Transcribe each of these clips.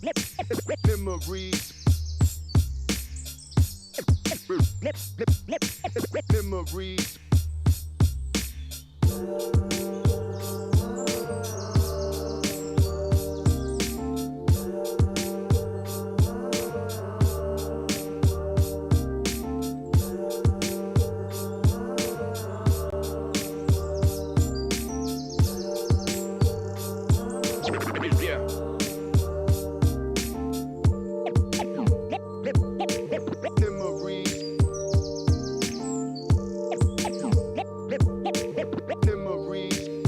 Memories. Memories. Memories. Memories.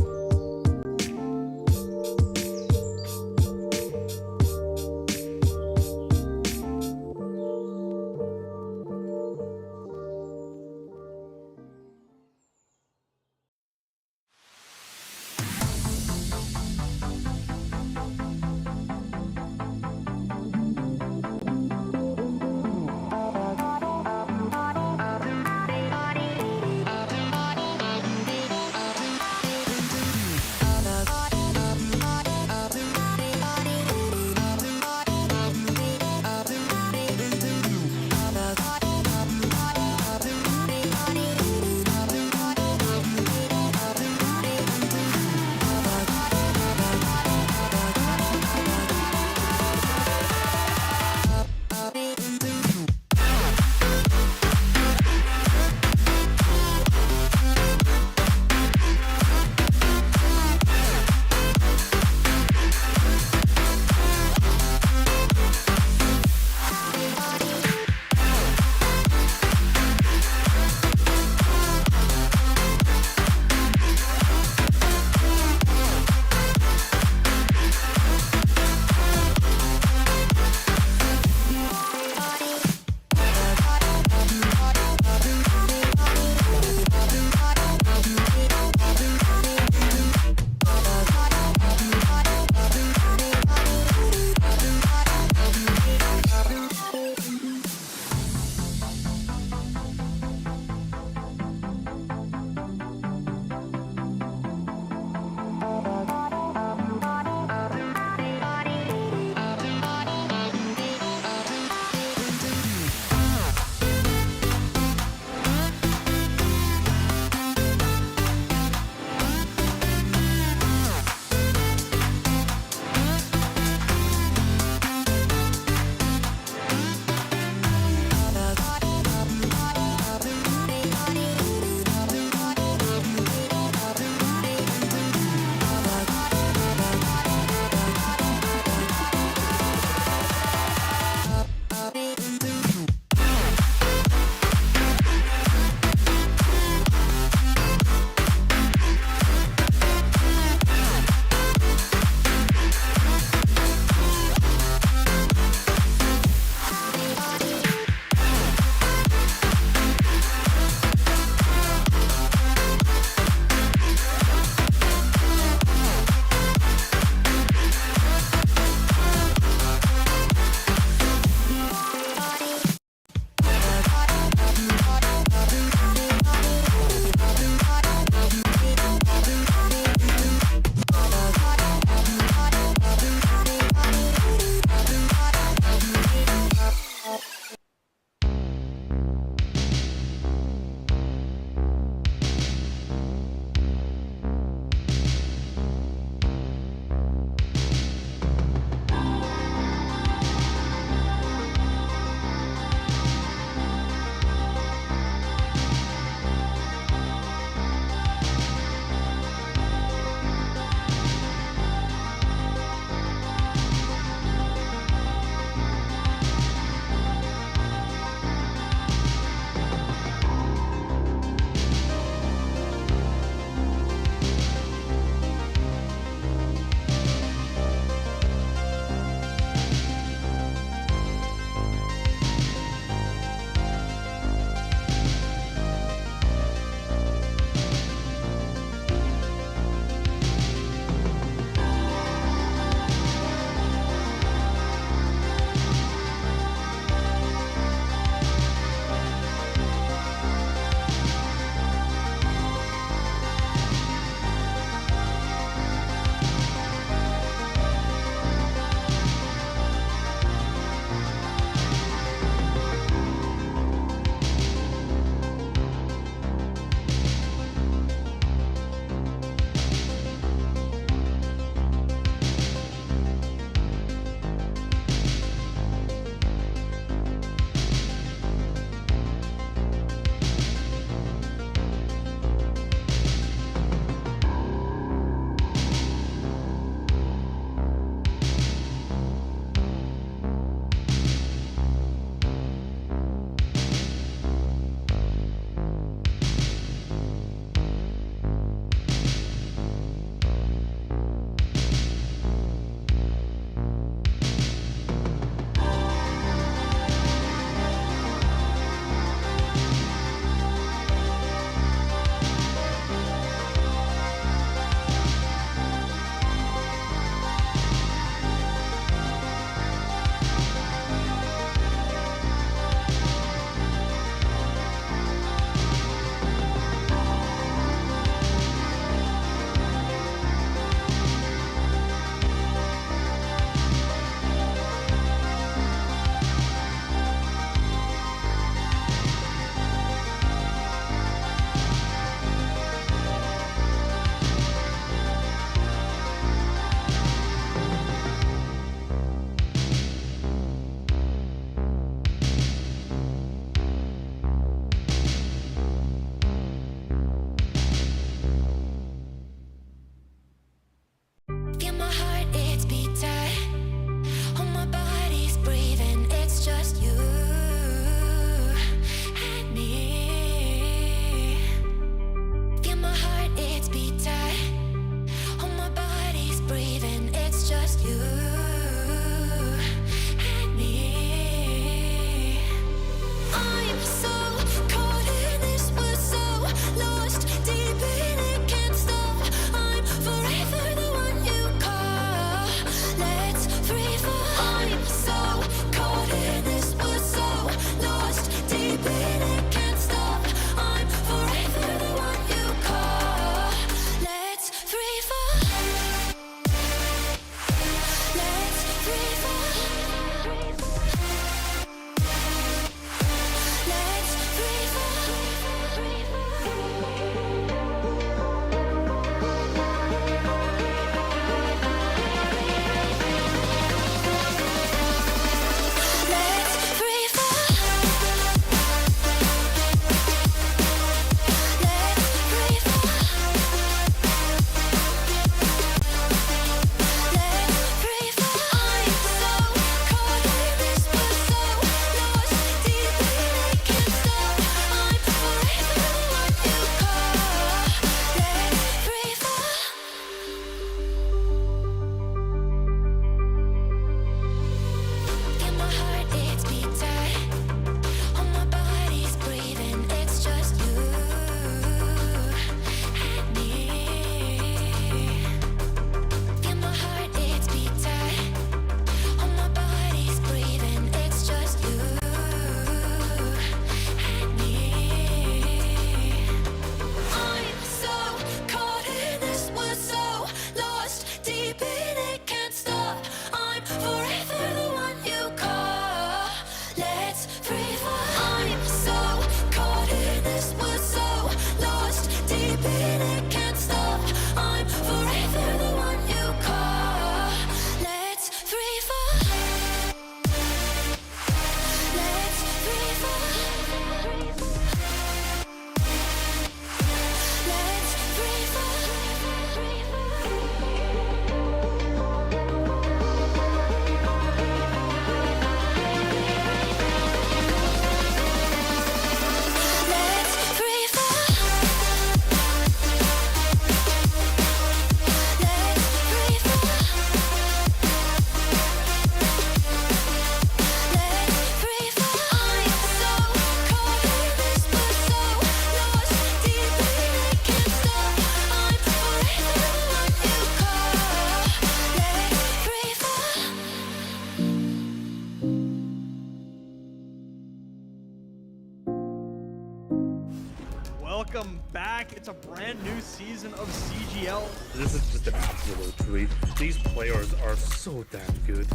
back. It's a brand new season of CGL. This is just an absolute treat. These players are so damn good.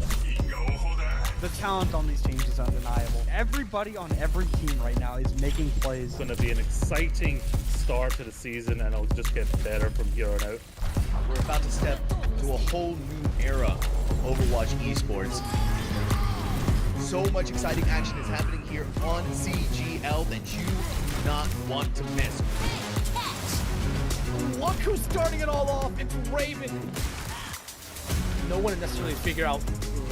The talent on these teams is undeniable. Everybody on every team right now is making plays. It's going to be an exciting start to the season, and it'll just get better from here on out. We're about to step to a whole new era of Overwatch esports. So much exciting action is happening here on CGL that you do not want to miss. Look who's starting it all off. It's Raven. No one necessarily figure out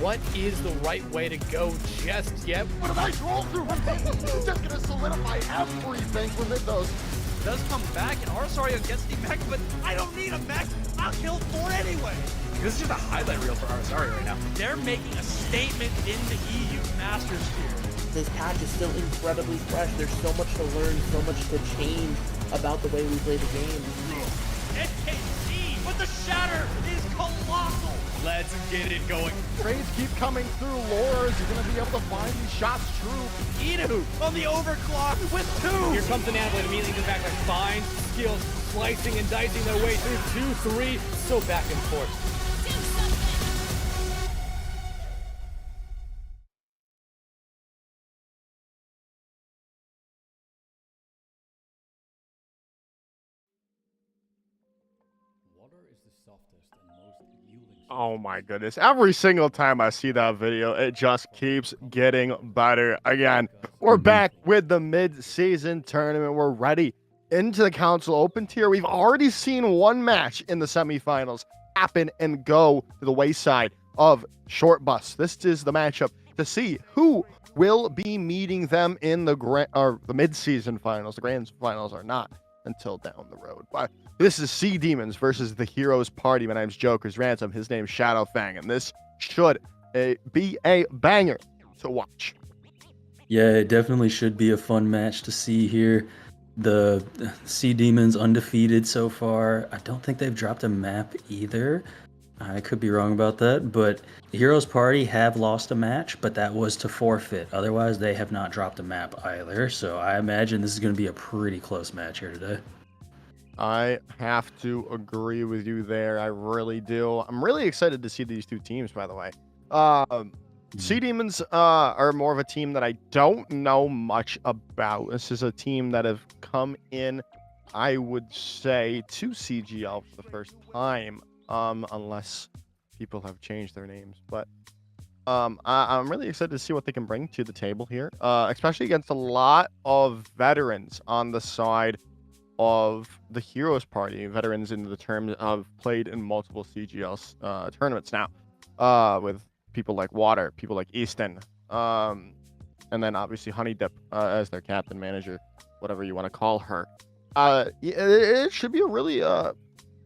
what is the right way to go just yet. What a nice roll through one thing. It's just gonna solidify everything within those. Does come back, and Arsario gets the mech, but I don't need a mech. I'll kill 4 anyway. This is just a highlight reel for Arsario right now. They're making a statement in the EU Masters here. This patch is still incredibly fresh. There's so much to learn, so much to change about the way we play the game. NKC, but the shatter is colossal. Let's get it going. Trades keep coming through. Laura, is he gonna be able to find these shots true? Idu on the overclock with 2. Here comes an athlete immediately comes back like fine skills, slicing and dicing their way through 2-3. So back and forth. Oh my goodness. Every single time I see that video, it just keeps getting better. Again, we're back with the mid-season tournament. We're ready into the Council Open tier. We've already seen one match in the semifinals happen and go to the wayside of Short Bus. This is the matchup to see who will be meeting them in the mid-season finals. The grand finals are not until down the road. But this is Sea Demons versus the Heroes Party. My name's Joker's Ransom. His name's Shadow Fang, and this should be a banger to watch. Yeah, it definitely should be a fun match to see here. The Sea Demons undefeated so far. I don't think they've dropped a map either. I could be wrong about that, but the Heroes Party have lost a match, but that was to forfeit. Otherwise, they have not dropped a map either, so I imagine this is going to be a pretty close match here today. I have to agree with you there. I really do. I'm really excited to see these two teams, by the way. Sea Demons are more of a team that I don't know much about. This is a team that have come in, I would say, to CGL for the first time, unless people have changed their names. But I'm really excited to see what they can bring to the table here, especially against a lot of veterans on the side of the Heroes Party. Veterans in the terms of played in multiple CGL tournaments now, with people like Water, people like Easton, and then obviously Honey Dip as their captain, manager, whatever you want to call her. It should be a really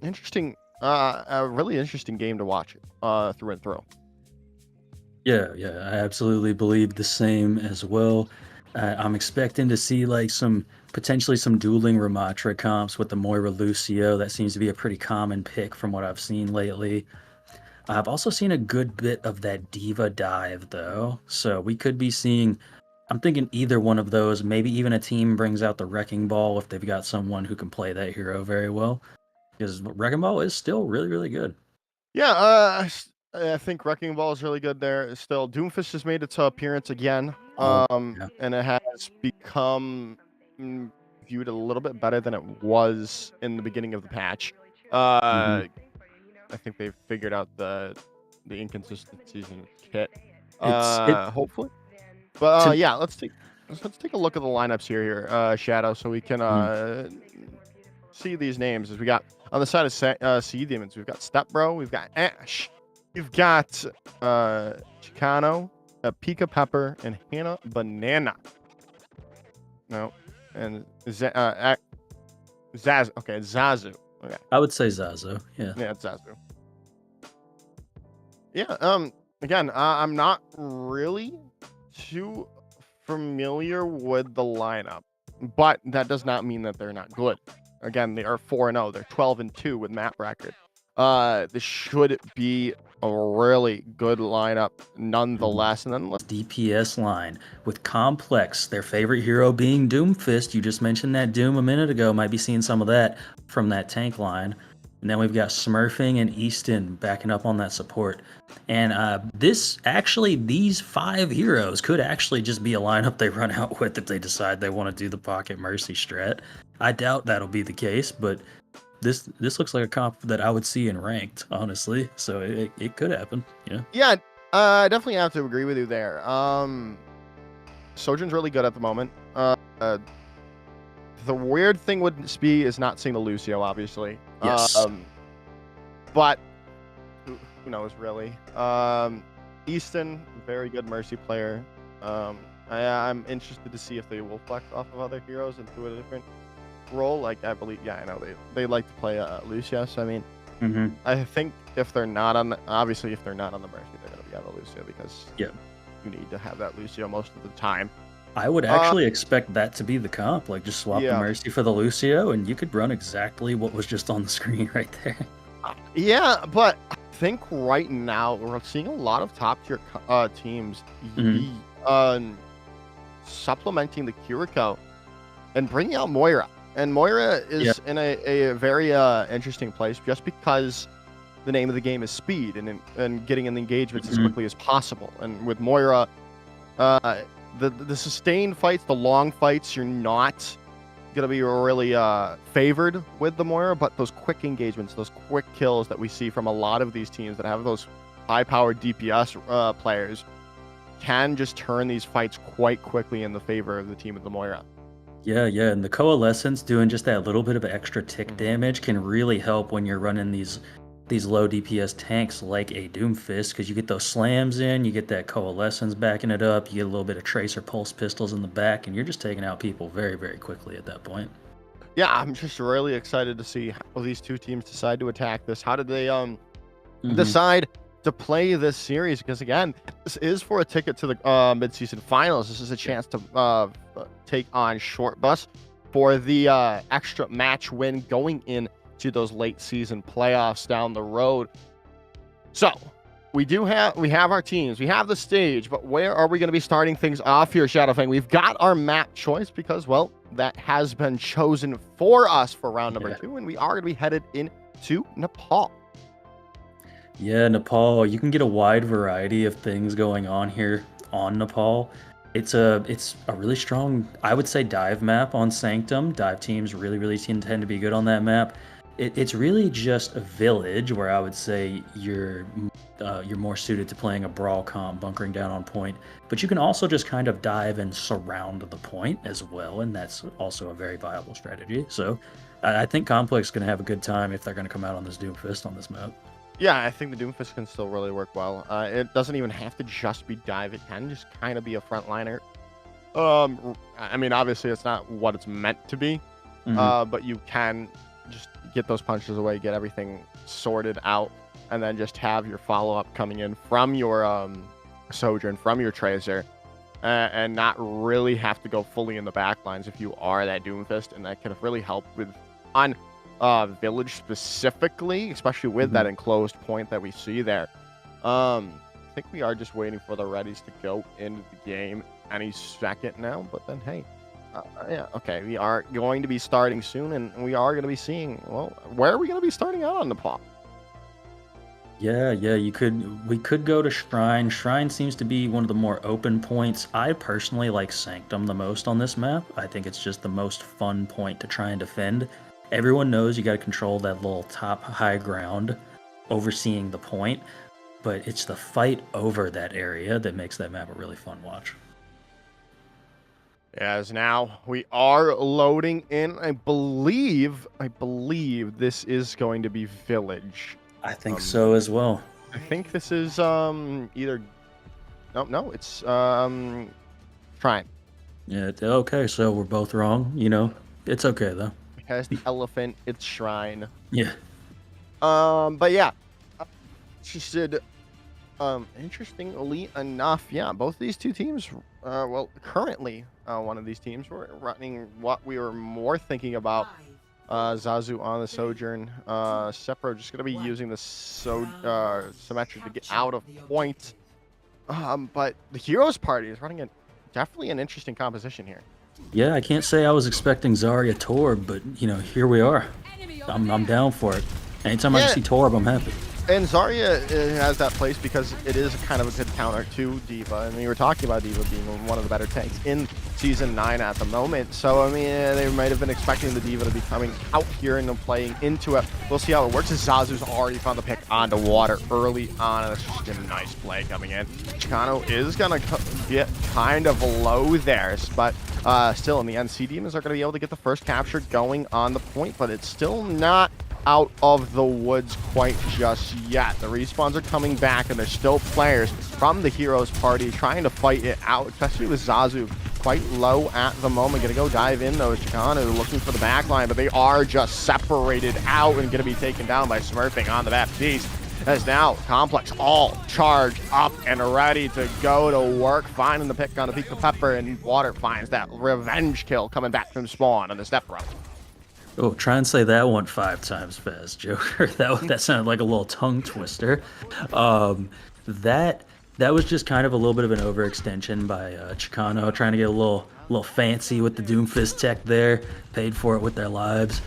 interesting game to watch through and through. Yeah, I absolutely believe the same as well. I'm expecting to see like potentially some dueling Ramatra comps with the Moira Lucio. That seems to be a pretty common pick from what I've seen lately. I've also seen a good bit of that Diva dive though, so we could be seeing, I'm thinking either one of those, maybe even a team brings out the Wrecking Ball if they've got someone who can play that hero very well, because Wrecking Ball is still really, really good. Yeah, I think Wrecking Ball is really good there. Still, Doomfist has made its appearance again, Yeah. and it has become viewed a little bit better than it was in the beginning of the patch. I think they've figured out the inconsistencies in its kit. Hopefully, but yeah, let's take a look at the lineups here, Shadow, so we can see these names. As we got on the side of Sea Demons, we've got Stepbro, we've got Ash, we've got Chicano, Pika Pepper, and Hannah Banana. No, and Zaz. Okay, Zazu. Okay. I would say Zazo. Yeah, it's Zazu. Yeah. Again, I'm not really too familiar with the lineup, but that does not mean that they're not good. Again, they are 4-0. They're 12-2 with map record. This should be a really good lineup nonetheless. And then DPS line with Complex, their favorite hero being Doomfist. You just mentioned that Doom a minute ago. Might be seeing some of that from that tank line. And then we've got Smurfing and Easton backing up on that support. And these 5 heroes could actually just be a lineup they run out with if they decide they want to do the Pocket Mercy strat. I doubt that'll be the case, but this looks like a comp that I would see in ranked, honestly. So it could happen, you know? Yeah, I definitely have to agree with you there. Sojourn's really good at the moment. The weird thing with Spee is not seeing the Lucio, obviously. Yes. But who knows, really? Easton, very good Mercy player. I'm interested to see if they will flex off of other heroes into a different role. Like, I believe, yeah, I know they like to play Lucio. So, I mean, I think if they're not on the, obviously, if they're not on the Mercy, they're going to be on the Lucio because you need to have that Lucio most of the time. I would actually expect that to be the comp. Like, just swap the Mercy for the Lucio, and you could run exactly what was just on the screen right there. Yeah, but I think right now we're seeing a lot of top-tier teams supplementing the Kiriko and bringing out Moira. And Moira is in a very interesting place just because the name of the game is speed and getting in the engagements as quickly as possible. And with Moira, the sustained fights, the long fights, you're not going to be really favored with the Moira, but those quick engagements, those quick kills that we see from a lot of these teams that have those high-powered DPS players can just turn these fights quite quickly in the favor of the team with the Moira. Yeah, and the Coalescence doing just that little bit of extra tick damage can really help when you're running these low DPS tanks like a Doomfist, because you get those slams in, you get that Coalescence backing it up, you get a little bit of Tracer Pulse pistols in the back, and you're just taking out people very, very quickly at that point. Yeah, I'm just really excited to see how these two teams decide to attack this. How did they decide to play this series? Because again, this is for a ticket to the mid-season finals. This is a chance to take on Short Bus for the extra match win going in to those late season playoffs down the road. So we have our teams, we have the stage, but where are we going to be starting things off here, Shadowfang? We've got our map choice because, well, that has been chosen for us for round number 2, and we are going to be headed into Nepal. Yeah, Nepal, you can get a wide variety of things going on here on Nepal. It's a really strong, I would say, dive map on Sanctum. Dive teams really tend to be good on that map. It's really just a village where I would say you're more suited to playing a brawl comp, bunkering down on point. But you can also just kind of dive and surround the point as well, and that's also a very viable strategy. So I think Complex is going to have a good time if they're going to come out on this Doomfist on this map. Yeah, I think the Doomfist can still really work well. It doesn't even have to just be dive. It can just kind of be a frontliner. I mean, obviously, it's not what it's meant to be, but you can just get those punches away, get everything sorted out, and then just have your follow-up coming in from your Sojourn, from your Tracer, and not really have to go fully in the backlines if you are that Doomfist, and that can really help with on Village specifically, especially with that enclosed point that we see there. I think we are just waiting for the readies to go into the game any second now, but then hey, yeah, okay, we are going to be starting soon, and we are going to be seeing, well, where are we going to be starting out on Nepal? Yeah, we could go to Shrine. Shrine seems to be one of the more open points. I personally like Sanctum the most on this map. I think it's just the most fun point to try and defend. Everyone knows you got to control that little top high ground overseeing the point, but it's the fight over that area that makes that map a really fun watch. As now we are loading in, I believe this is going to be Village. I think so as well. I think this is either no, it's Shrine. Yeah, okay, so we're both wrong, you know. It's okay though. It has the elephant, it's Shrine. Yeah. But yeah. She said interestingly enough, yeah, both these two teams, well, currently one of these teams were running what we were more thinking about Zazu on the Sojourn. Sepro just going to be using the Symmetric to get out of point. But the Heroes Party is running definitely an interesting composition here. Yeah, I can't say I was expecting Zarya Torb, but you know, here we are. I'm down for it. Anytime I Yeah. see Torb, I'm happy. And Zarya has that place because it is kind of a good counter to D.Va. I mean, we were talking about D.Va being one of the better tanks in Season 9 at the moment. So, I mean, they might have been expecting the D.Va to be coming out here and playing into it. We'll see how it works. As Zazu's already found the pick onto water early on. And that's just a nice play coming in. Chicano is going to get kind of low there. But still, in the end, Sea Demons are going to be able to get the first capture going on the point. But it's still not out of the woods quite just yet. The respawns are coming back, and there's still players from the Heroes Party trying to fight it out, especially with Zazu quite low at the moment. Gonna go dive in though. Chicano looking for the back line, but they are just separated out and gonna be taken down by Smurfing on the Baptiste. As now Complex all charged up and ready to go to work, finding the pick on the Pika Pepper, and Water finds that revenge kill coming back from spawn on the step row. Oh, try and say that one 5 times fast, Joker. That sounded like a little tongue twister. That was just kind of a little bit of an overextension by Chicano, trying to get a little fancy with the Doomfist tech there. Paid for it with their lives,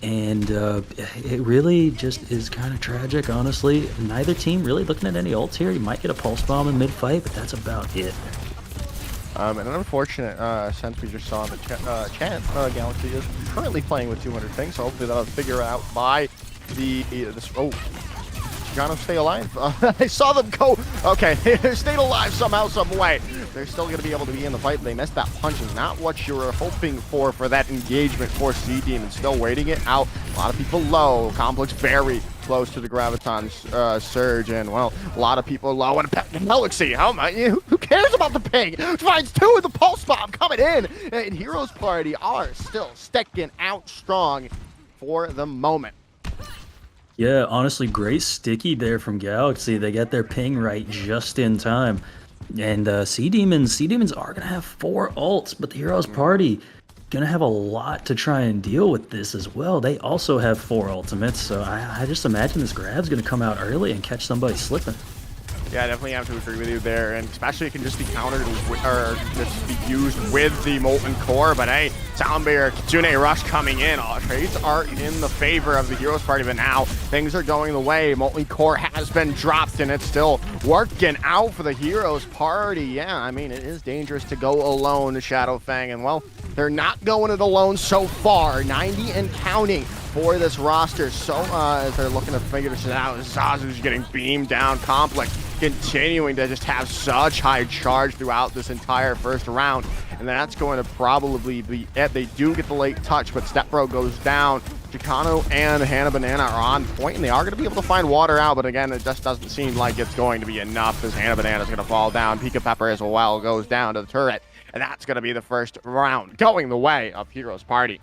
and it really just is kind of tragic, honestly. Neither team really looking at any ults here. You might get a pulse bomb in mid-fight, but that's about it. And an unfortunate sense we just saw in the chat, Galaxy is currently playing with 200 things, so hopefully that'll figure out by Chicano stay alive. I saw them go. Okay, they stayed alive somehow, some way. They're still going to be able to be in the fight. They missed that punch. Is not what you were hoping for that engagement for Sea Demon. Still waiting it out. A lot of people low. Complex very close to the Graviton surge, and well, a lot of people low. And Galaxy, who cares about the ping? Finds 2 with the pulse bomb coming in, and Heroes Party are still sticking out strong for the moment. Yeah, honestly, great sticky there from Galaxy. They get their ping right just in time. And Sea Demons are going to have 4 ults, but the Heroes Party going to have a lot to try and deal with this as well. They also have 4 ultimates, so I just imagine this grab's going to come out early and catch somebody slipping. Yeah, I definitely have to agree with you there, and especially it can just be countered with, or just be used with the Molten Core. But hey, Soundbear, Kitsune Rush coming in. All trades are in the favor of the Heroes Party, but now things are going the way. Molten Core has been dropped, and it's still working out for the Heroes Party. Yeah, I mean, it is dangerous to go alone, Shadowfang, and well, they're not going it alone so far. 90 and counting for this roster. So as they're looking to figure this out, Zazu's getting beamed down. Complex continuing to just have such high charge throughout this entire first round, and that's going to probably be it. They do get the late touch, but Stepbro goes down. Chicano and Hannah Banana are on point, and they are going to be able to find water out, but again, it just doesn't seem like it's going to be enough, as Hannah Banana is going to fall down. Pika Pepper as well goes down to the turret, and that's going to be the first round going the way of Heroes Party.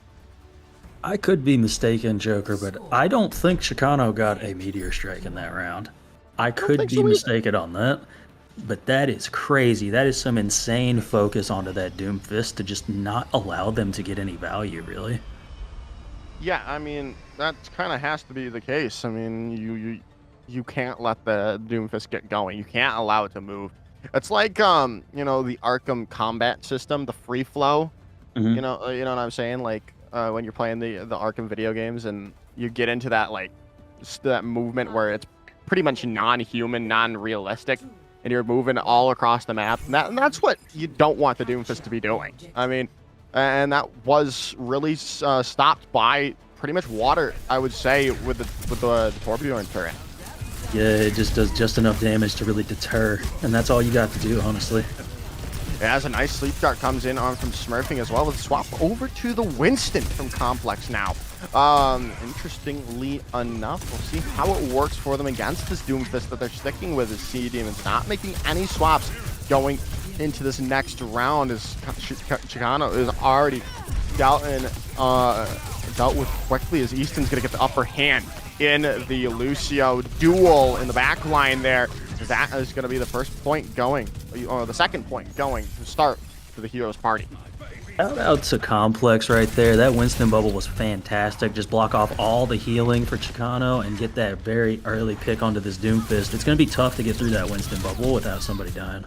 I could be mistaken, Joker, but I don't think Chicano got a Meteor Strike in that round. I could be mistaken on that, but that is crazy. That is some insane focus onto that Doomfist to just not allow them to get any value, really. Yeah, I mean, that kind of has to be the case. I mean, you can't let the Doomfist get going. You can't allow it to move. It's like, you know, the Arkham combat system, the free flow. Mm-hmm. You know what I'm saying? Like, when you're playing the Arkham video games and you get into that, like, that movement where it's pretty much non-human, non-realistic, and you're moving all across the map. And that's what you don't want the Doomfist to be doing. I mean, and that was really stopped by pretty much water, I would say, with the Torbjorn turret. Yeah, it just does just enough damage to really deter, and that's all you got to do, honestly. It has a nice sleep dart comes in on from Smurfing as well. Let's swap over to the Winston from Complex now. Interestingly enough, we'll see how it works for them against this Doomfist that they're sticking with. As Sea Demons not making any swaps going into this next round, as Chicano is already dealt with quickly, as Easton's going to get the upper hand in the Lucio duel in the back line there. That is going to be the first point going, or the second point going to start for the Heroes Party. Shout out to Complex right there. That Winston bubble was fantastic. Just block off all the healing for Chicano and get that very early pick onto this Doomfist. It's going to be tough to get through that Winston bubble without somebody dying.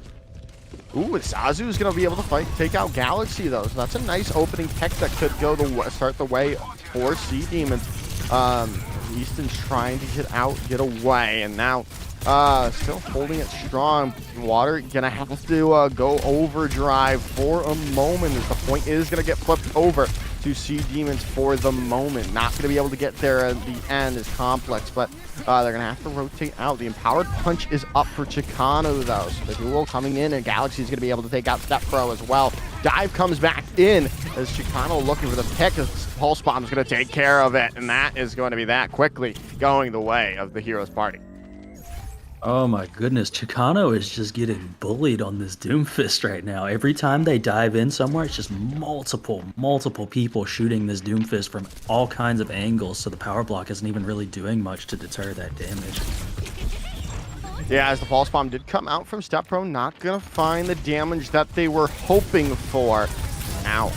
Ooh, Zazu is going to be able to take out Galaxy, though. So that's a nice opening pick that could go start the way for Sea Demons. Easton's trying to get away, and now still holding it strong. Water gonna have to go overdrive for a moment, as the point is gonna get flipped over to Sea Demons for the moment. Not gonna be able to get there at the end is Complex, but they're gonna have to rotate out. The Empowered Punch is up for Chicano, though, so the duel coming in, and Galaxy's gonna be able to take out Step Pro as well. Dive comes back in as Chicano looking for the pick. As Pulse Bomb's gonna take care of it, and that is going to be that quickly going the way of the Heroes Party. Oh my goodness, Chicano is just getting bullied on this Doomfist right now. Every time they dive in somewhere, it's just multiple people shooting this Doomfist from all kinds of angles, so the power block isn't even really doing much to deter that damage. Yeah, as the Pulse Bomb did come out from Step Pro, not gonna find the damage that they were hoping for. Now,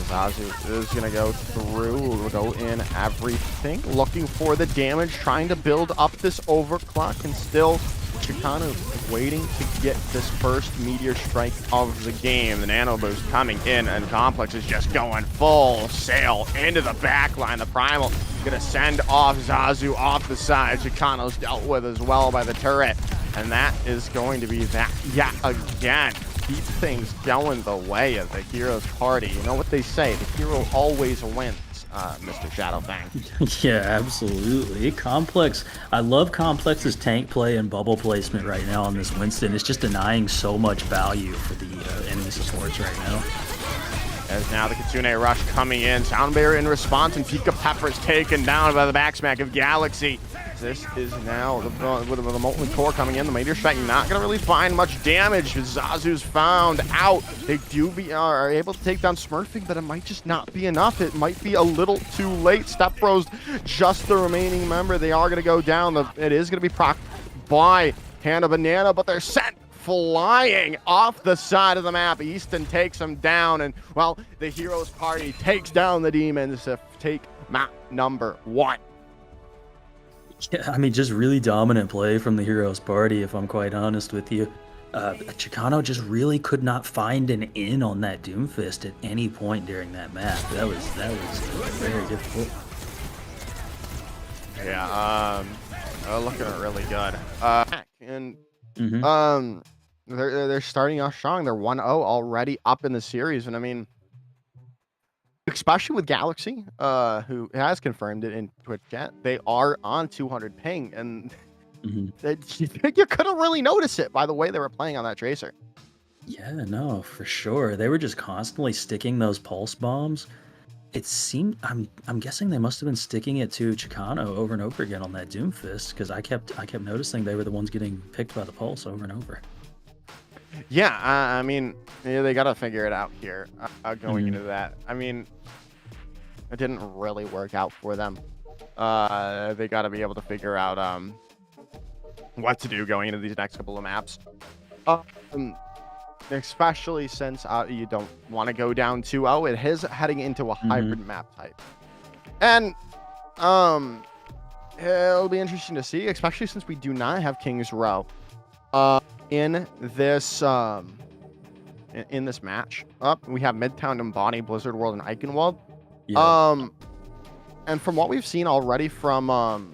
Zazu is gonna go through, go in everything, looking for the damage, trying to build up this overclock, and still Chicano waiting to get this first Meteor Strike of the game. The Nano Boost coming in, and Complex is just going full sail into the back line. The Primal gonna send off Zazu off the side. Chicano's dealt with as well by the turret, and that is going to be that yet again. Keep things going the way of the Heroes Party. You know what they say, the hero always wins, Mr. Shadowfang. Yeah, absolutely. Complex, I love Complex's tank play and bubble placement right now on this Winston. It's just denying so much value for the enemy supports right now. As now the Kitsune Rush coming in. Sound Barrier in response, and Pika Pepper is taken down by the backsmack of Galaxy. This is now with the Molten Core coming in. The Meteor Strike not going to really find much damage. Zazu's found out. They are able to take down Smurfing, but it might just not be enough. It might be a little too late. Step Bro's just the remaining member. They are going to go down. It is going to be procced by Hannah Banana, but they're sent flying off the side of the map. Easton takes them down, and, well, the Heroes Party takes down the Demons to take map number 1. Yeah, I mean, just really dominant play from the Heroes Party, if I'm quite honest with you. Chicano just really could not find an in on that Doomfist at any point during that map. That was very difficult. Yeah, looking really good. And they're starting off strong. They're 1-0 already up in the series, and I mean, especially with Galaxy, who has confirmed it in Twitch chat, they are on 200 ping, and you couldn't really notice it by the way they were playing on that Tracer. Yeah, no, for sure. They were just constantly sticking those pulse bombs. It seemed, I'm guessing they must have been sticking it to Chicano over and over again on that Doomfist, because I kept noticing they were the ones getting picked by the pulse over and over. Yeah, I mean, they got to figure it out here going into that. I mean, it didn't really work out for them. They got to be able to figure out what to do going into these next couple of maps. Especially since you don't want to go down 2-0. It is heading into a hybrid map type. And it'll be interesting to see, especially since we do not have King's Row in this match. We have Midtown and Bonnie, Blizzard World, and Eichenwald. Yeah. And from what we've seen already from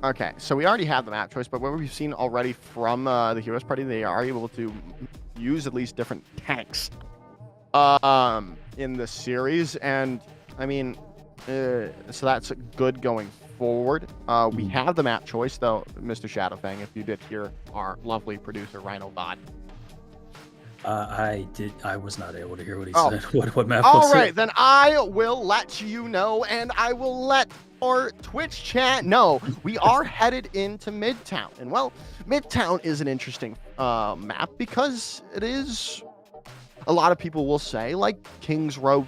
okay, so we already have the map choice, but what we've seen already from the Heroes Party, they are able to use at least different tanks in the series, and I mean, so that's good going forward. We have the map choice, though, Mr. Shadowfang, if you did hear our lovely producer Rhino Bot. I was not able to hear what he said. What map was All right, it? then I will let you know, and I will let our Twitch chat know. We are headed into Midtown, and well, Midtown is an interesting map because it is, a lot of people will say, like King's Row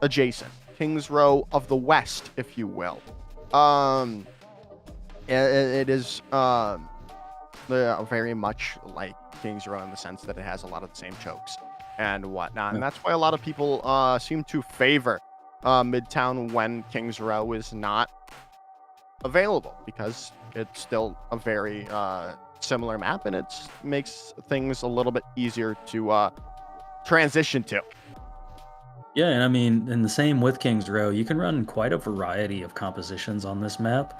adjacent, King's Row of the West, if you will. It is very much like King's Row in the sense that it has a lot of the same chokes. and whatnot. And that's why a lot of people seem to favor Midtown when Kings Row is not available, because it's still a very similar map, and it makes things a little bit easier to transition to. Yeah, and I mean, and the same with Kings Row, you can run quite a variety of compositions on this map.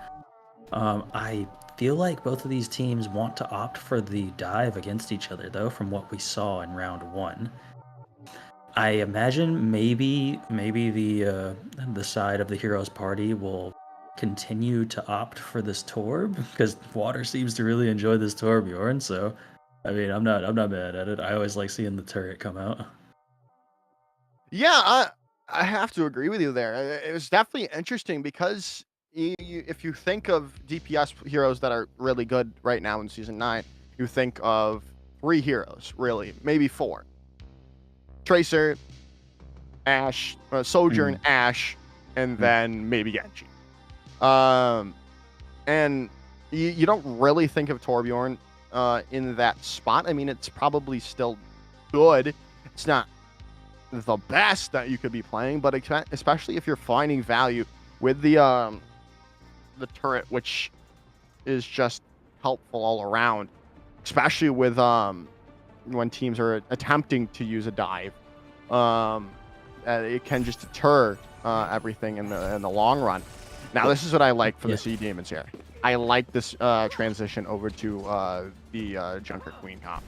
I feel like both of these teams want to opt for the dive against each other, though, from what we saw in round 1. I imagine maybe the side of the Heroes Party will continue to opt for this Torb, because Water seems to really enjoy this Torbjorn. So, I mean, I'm not mad at it. I always like seeing the turret come out. Yeah, I have to agree with you there. It was definitely interesting because if you think of DPS heroes that are really good right now in Season 9, you think of 3 heroes, really, maybe 4. Tracer, Ashe, Sojourn, Ashe, and then maybe Genji. And you don't really think of Torbjorn in that spot. I mean, it's probably still good. It's not the best that you could be playing, but especially if you're finding value with the turret, which is just helpful all around, especially with when teams are attempting to use a dive. It can just deter everything in the long run. Now, this is what I like from the Sea Demons here. I like this transition over to the Junker Queen comp.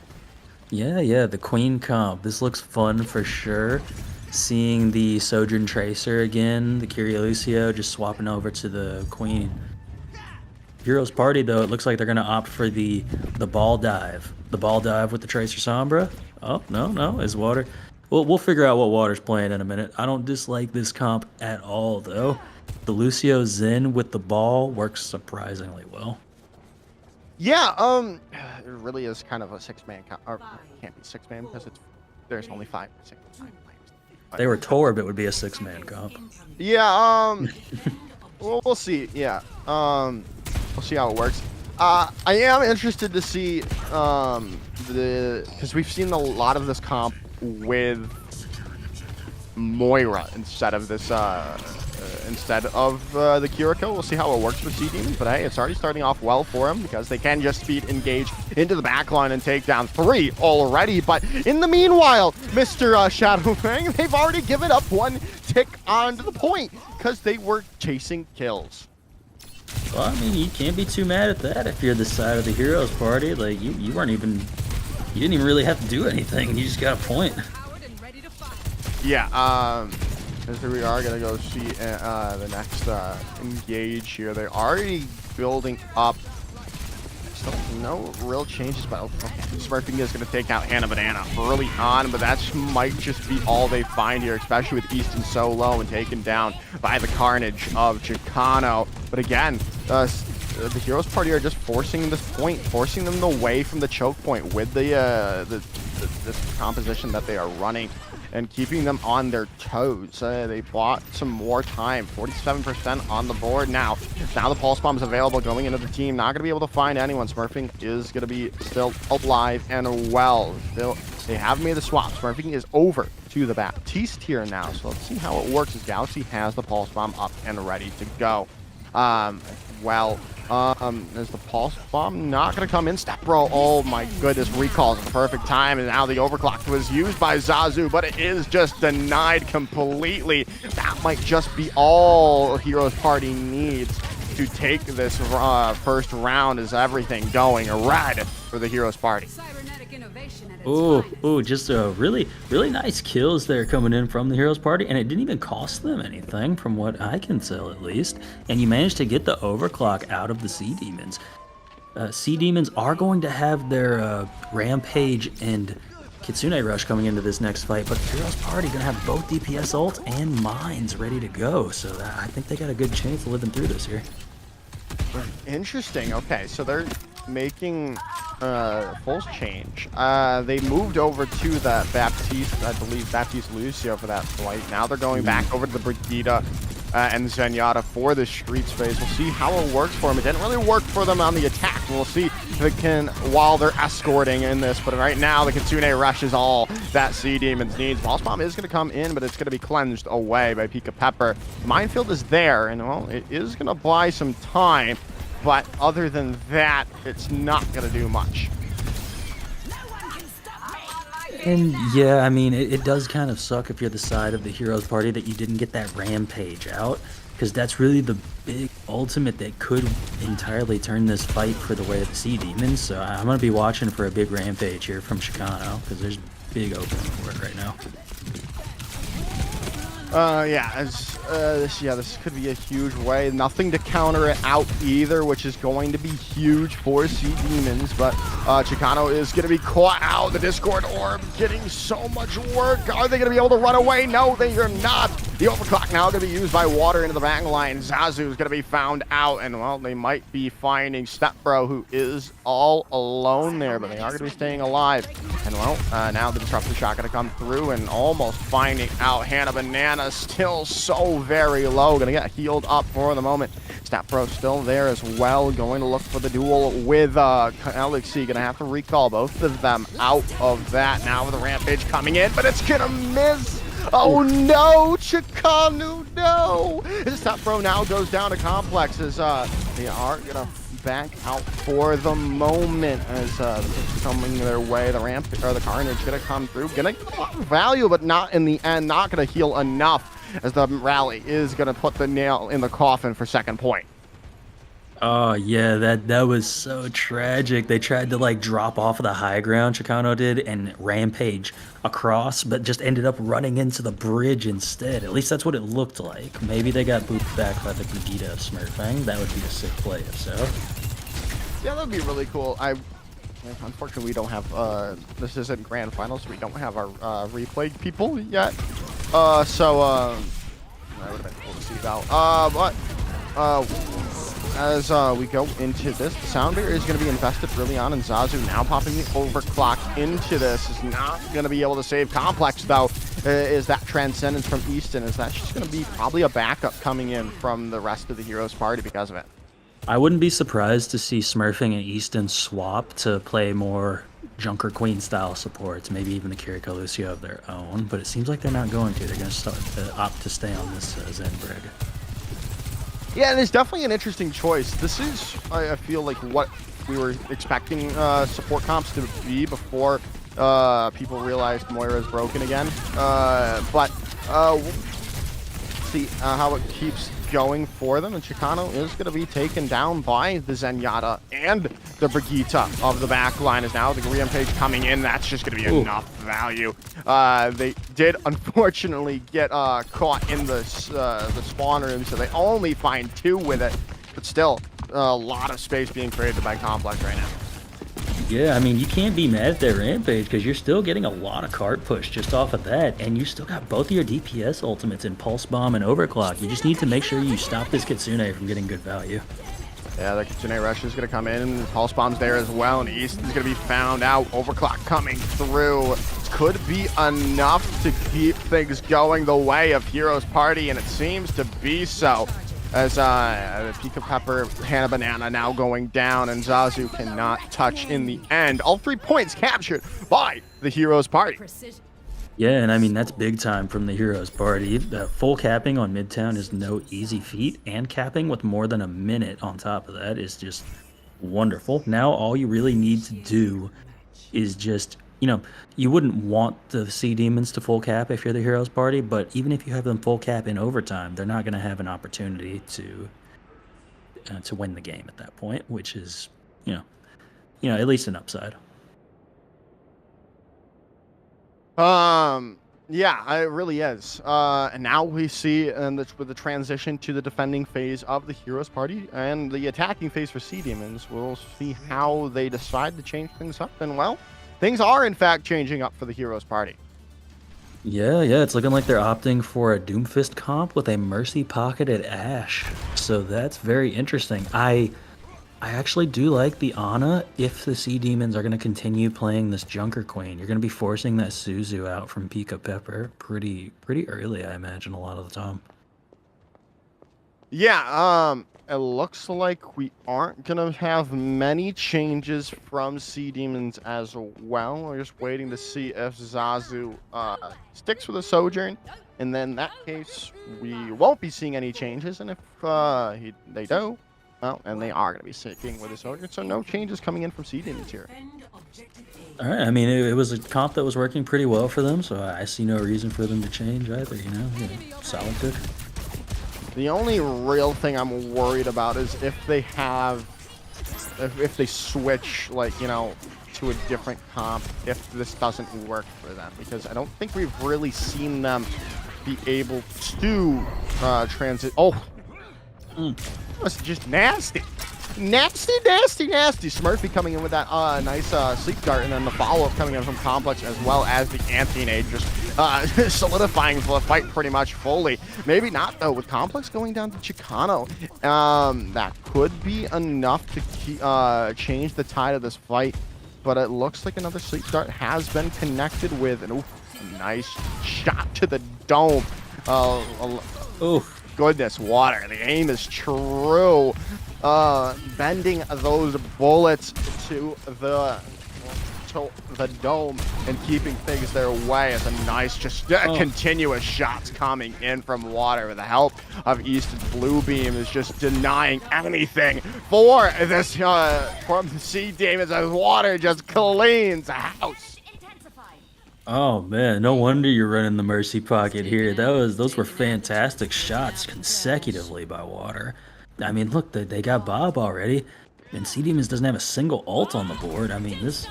Yeah, the Queen comp. This looks fun for sure. Seeing the Sojourn Tracer again, the Kyrie Lucio just swapping over to the Queen. Heroes Party, though, it looks like they're going to opt for the ball dive. The ball dive with the Tracer Sombra. Oh, no, is Water. We'll figure out what Water's playing in a minute. I don't dislike this comp at all, though. The Lucio Zen with the ball works surprisingly well. Yeah, it really is kind of a 6-man comp. Or it can't be 6-man because there's only 5 players. If they were Torb, it would be a 6-man comp. Yeah, we'll see. Yeah, we'll see how it works. I am interested to see because we've seen a lot of this comp with Moira instead of this the Kiriko. We'll see how it works with Sea Demons, but hey, it's already starting off well for them because they can just speed engage into the backline and take down 3 already. But in the meanwhile, Mr. Shadow Fang, they've already given up 1 tick onto the point because they were chasing kills. Well, I mean, you can't be too mad at that if you're the side of the Heroes Party. Like, you didn't even really have to do anything. You just got a point. Yeah, so we are going to go see the next engage here. They're already building up. So no real changes, but okay. Smurfing is going to take out Hannah Banana early on, but that might just be all they find here, especially with Easton so low and taken down by the carnage of Chicano. But again, the Heroes Party are just forcing this point, forcing them away from the choke point with this composition that they are running, and keeping them on their toes. They bought some more time, 47% on the board now. Now the Pulse Bomb is available going into the team. Not going to be able to find anyone. Smurfing is going to be still alive and well. Still, they have made the swap. Smurfing is over to the Baptiste here now. So let's see how it works as Galaxy has the Pulse Bomb up and ready to go. Is the Pulse Bomb not going to come in? Step Bro, oh my goodness, recalls at the perfect time, and now the overclock was used by Zazu, but it is just denied completely. That might just be all Heroes Party needs to take this first round, as everything going red for the Heroes Party. Ooh, just really nice kills there coming in from the Heroes Party, and it didn't even cost them anything from what I can tell at least. And you managed to get the overclock out of the Sea Demons. Sea Demons are going to have their Rampage and Kitsune Rush coming into this next fight, but the Heroes Party going to have both DPS ults and mines ready to go, so I think they got a good chance of living through this here. Interesting. Okay, so they're making full change. They moved over to the Baptiste, I believe Baptiste Lucio for that flight. Now they're going back over to the Brigida. and Zenyatta for the street space. We'll see how it works for them. It didn't really work for them on the attack. We'll see if it can while they're escorting in this. But right now, the Kitsune Rush is all that Sea Demons needs. Pulse Bomb is going to come in, but it's going to be cleansed away by Pika Pepper. Minefield is there, and well, it is going to buy some time. But other than that, it's not going to do much. And yeah, I mean, it does kind of suck if you're the side of the Heroes Party that you didn't get that Rampage out, because that's really the big ultimate that could entirely turn this fight for the way of the Sea Demons. So I'm going to be watching for a big Rampage here from Chicano, because there's big opening for it right now. This could be a huge way. Nothing to counter it out either, which is going to be huge for Sea Demons. But Chicano is going to be caught out. The Discord Orb getting so much work. Are they going to be able to run away? No, they are not. The overclock now going to be used by water into the back line. Zazu is going to be found out, and well, they might be finding Stepbro, who is all alone there, but they are going to be staying alive. And well, now the disruptor shot going to come through and almost finding out Hannah Banana, still so very low, going to get healed up for the moment. Stepbro still there as well, going to look for the duel with Elixir. Going to have to recall both of them out of that. Now with the Rampage coming in, but it's going to miss. Oh no, Chicano, no! Stepbro now goes down to Complex as they are going to back out for the moment as it's coming their way. The the Carnage going to come through, going to get a lot of value, but not in the end, not going to heal enough as the rally is going to put the nail in the coffin for second point. Oh yeah, that was so tragic. They tried to like drop off of the high ground, Chicano did, and rampage across, but just ended up running into the bridge instead. At least that's what it looked like. Maybe they got booped back by the Gogeta of Smurfing. That would be a sick play if so. Yeah, that would be really cool. Unfortunately, we don't have, this isn't Grand Finals, so we don't have our replay people yet. That would have been cool to see though. As we go into this, the sound barrier is going to be invested early on, and Zazu now popping the overclock into this is not going to be able to save Complex, though, is that Transcendence from Easton, is that just going to be probably a backup coming in from the rest of the Heroes party because of it. I wouldn't be surprised to see Smurfing and Easton swap to play more Junker Queen style supports, maybe even the Kiriko Lucio of their own, but it seems like they're not going to. They're going to opt to stay on this Zen Brig. Yeah, and it's definitely an interesting choice. This is, I feel like, what we were expecting support comps to be before people realized Moira is broken again. But we'll see how it keeps going for them. And Chicano is going to be taken down by the Zenyatta and the Brigitte of the back line. Is now the Rampage coming in. That's just going to be enough value. They did unfortunately get caught in the spawn room, so they only find 2 with it. But still, a lot of space being created by Complex right now. Yeah, I mean, you can't be mad at that Rampage because you're still getting a lot of cart push just off of that, and you still got both of your DPS ultimates in Pulse Bomb and Overclock. You just need to make sure you stop this Kitsune from getting good value. Yeah, the Kitsune Rush is going to come in. Pulse Bomb's there as well, and Easton's going to be found out. Overclock coming through. Could be enough to keep things going the way of Heroes Party, and it seems to be so. As Pika Pepper, Hannah Banana now going down, and Zazu cannot touch in the end. All 3 points captured by the Heroes Party. Yeah, and I mean, that's big time from the Heroes Party. Full capping on Midtown is no easy feat, and capping with more than a minute on top of that is just wonderful. Now all you really need to do is just, you know, you wouldn't want the Sea Demons to full cap if you're the Heroes Party, but even if you have them full cap in overtime, they're not going to have an opportunity to win the game at that point, which is, you know, at least an upside. Yeah, it really is. And now we see with the transition to the defending phase of the Heroes Party and the attacking phase for Sea Demons, we'll see how they decide to change things up. And well, things are in fact changing up for the Heroes Party. Yeah, it's looking like they're opting for a Doomfist comp with a Mercy pocketed Ashe. So that's very interesting. I actually do like the Ana if the Sea Demons are going to continue playing this Junker Queen. You're going to be forcing that Suzu out from Pika Pepper pretty early, I imagine, a lot of the time. Yeah, it looks like we aren't gonna have many changes from Sea Demons as well. We're just waiting to see if Zazu sticks with a Sojourn, and then in that case, we won't be seeing any changes. And if they do, well, and they are gonna be sticking with a Sojourn, so no changes coming in from Sea Demons here. All right. I mean, it was a comp that was working pretty well for them, so I see no reason for them to change either. You know, solid pick. The only real thing I'm worried about is if they have, if they switch, like, you know, to a different comp, if this doesn't work for them, because I don't think we've really seen them be able to transit. Oh, that's just nasty. Nasty. Smurfy coming in with that nice sleep dart, and then the follow-up coming in from Complex, as well as the Anti-Nade just solidifying the fight pretty much fully. Maybe not, though, with Complex going down to Chicano. That could be enough to change the tide of this fight, but it looks like another sleep dart has been connected with, and a nice shot to the dome. Goodness, water. The aim is true. Bending those bullets to the dome and keeping things their way is a nice, just continuous shots coming in from water with the help of Easton. Bluebeam is just denying anything for this from the Sea Demons as water just cleans the house. Oh man, no wonder you're running the Mercy Pocket here. Those were fantastic shots consecutively by Water. I mean, look, they got Bob already, and Sea Demons doesn't have a single ult on the board. I mean, this,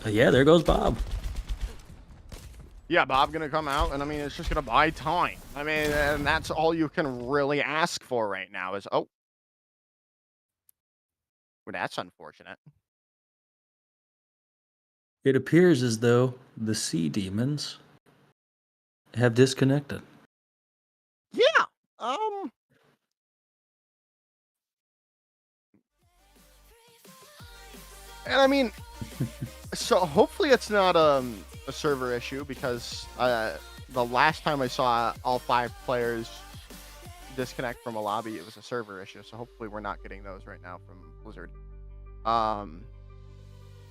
yeah, there goes Bob. Yeah, Bob gonna come out, and I mean, it's just gonna buy time. I mean, and that's all you can really ask for right now is, oh, well, that's unfortunate. It appears as though the Sea Demons have disconnected. Yeah. And I mean, so hopefully it's not a server issue, because the last time I saw all 5 players disconnect from a lobby, it was a server issue. So hopefully we're not getting those right now from Blizzard.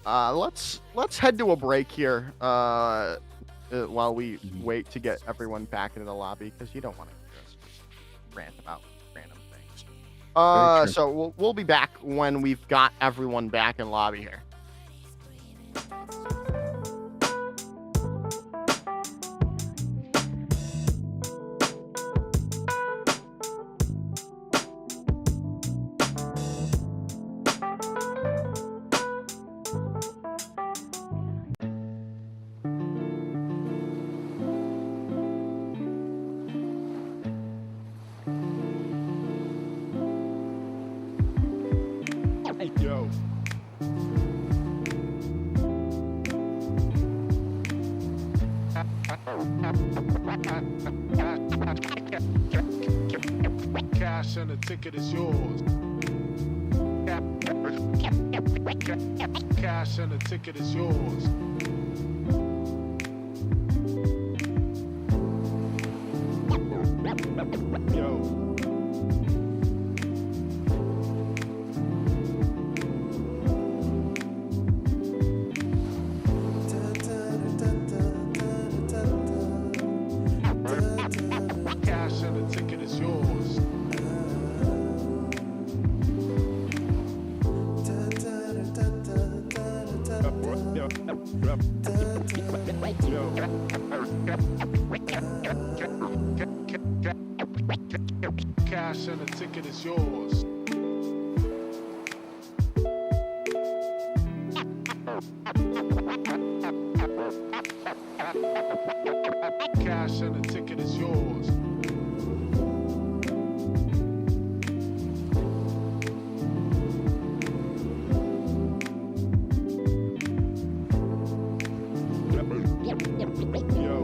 Let's head to a break here while we wait to get everyone back into the lobby, because you don't want to just rant about random things. So we'll be back when we've got everyone back in lobby here. Yo. Cash and the ticket is yours. Cash and the ticket is yours. Yo. Cash and the ticket is yours. Cash and the ticket is yours. Cash and the ticket is yours. Yo.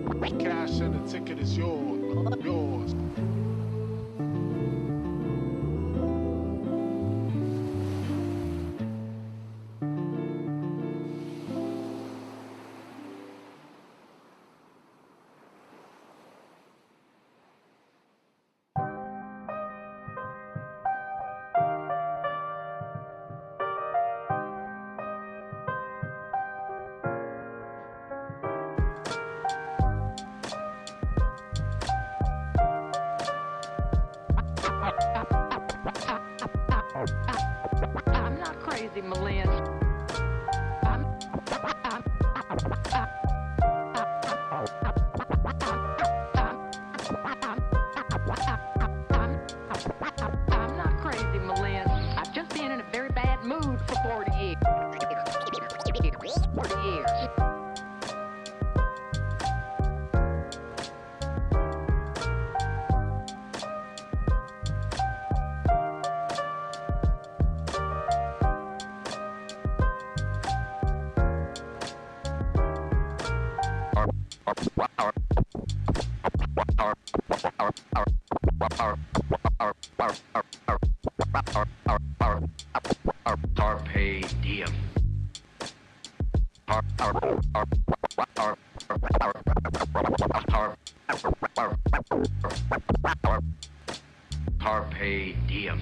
Cash and the ticket is yours. Yours. crazy, Malin. I'm not crazy, Malin. I've just been in a very bad mood for 40 years. 40 years. Carpe diem. Carpe diem.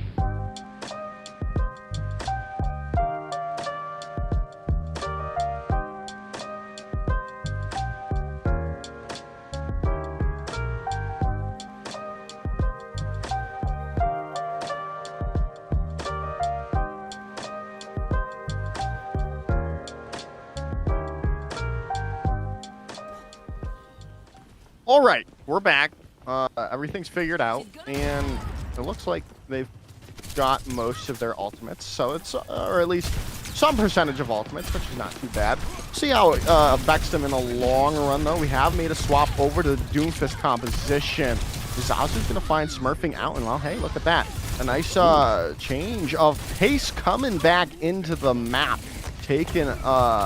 All right, we're back. Everything's figured out, and it looks like they've got most of their ultimates, so it's, or at least some percentage of ultimates, which is not too bad. See how it affects them in the long run, though. We have made a swap over to the Doomfist composition. Zazu's going to find Smurfing out, and well, hey, look at that. A nice change of pace coming back into the map. Taking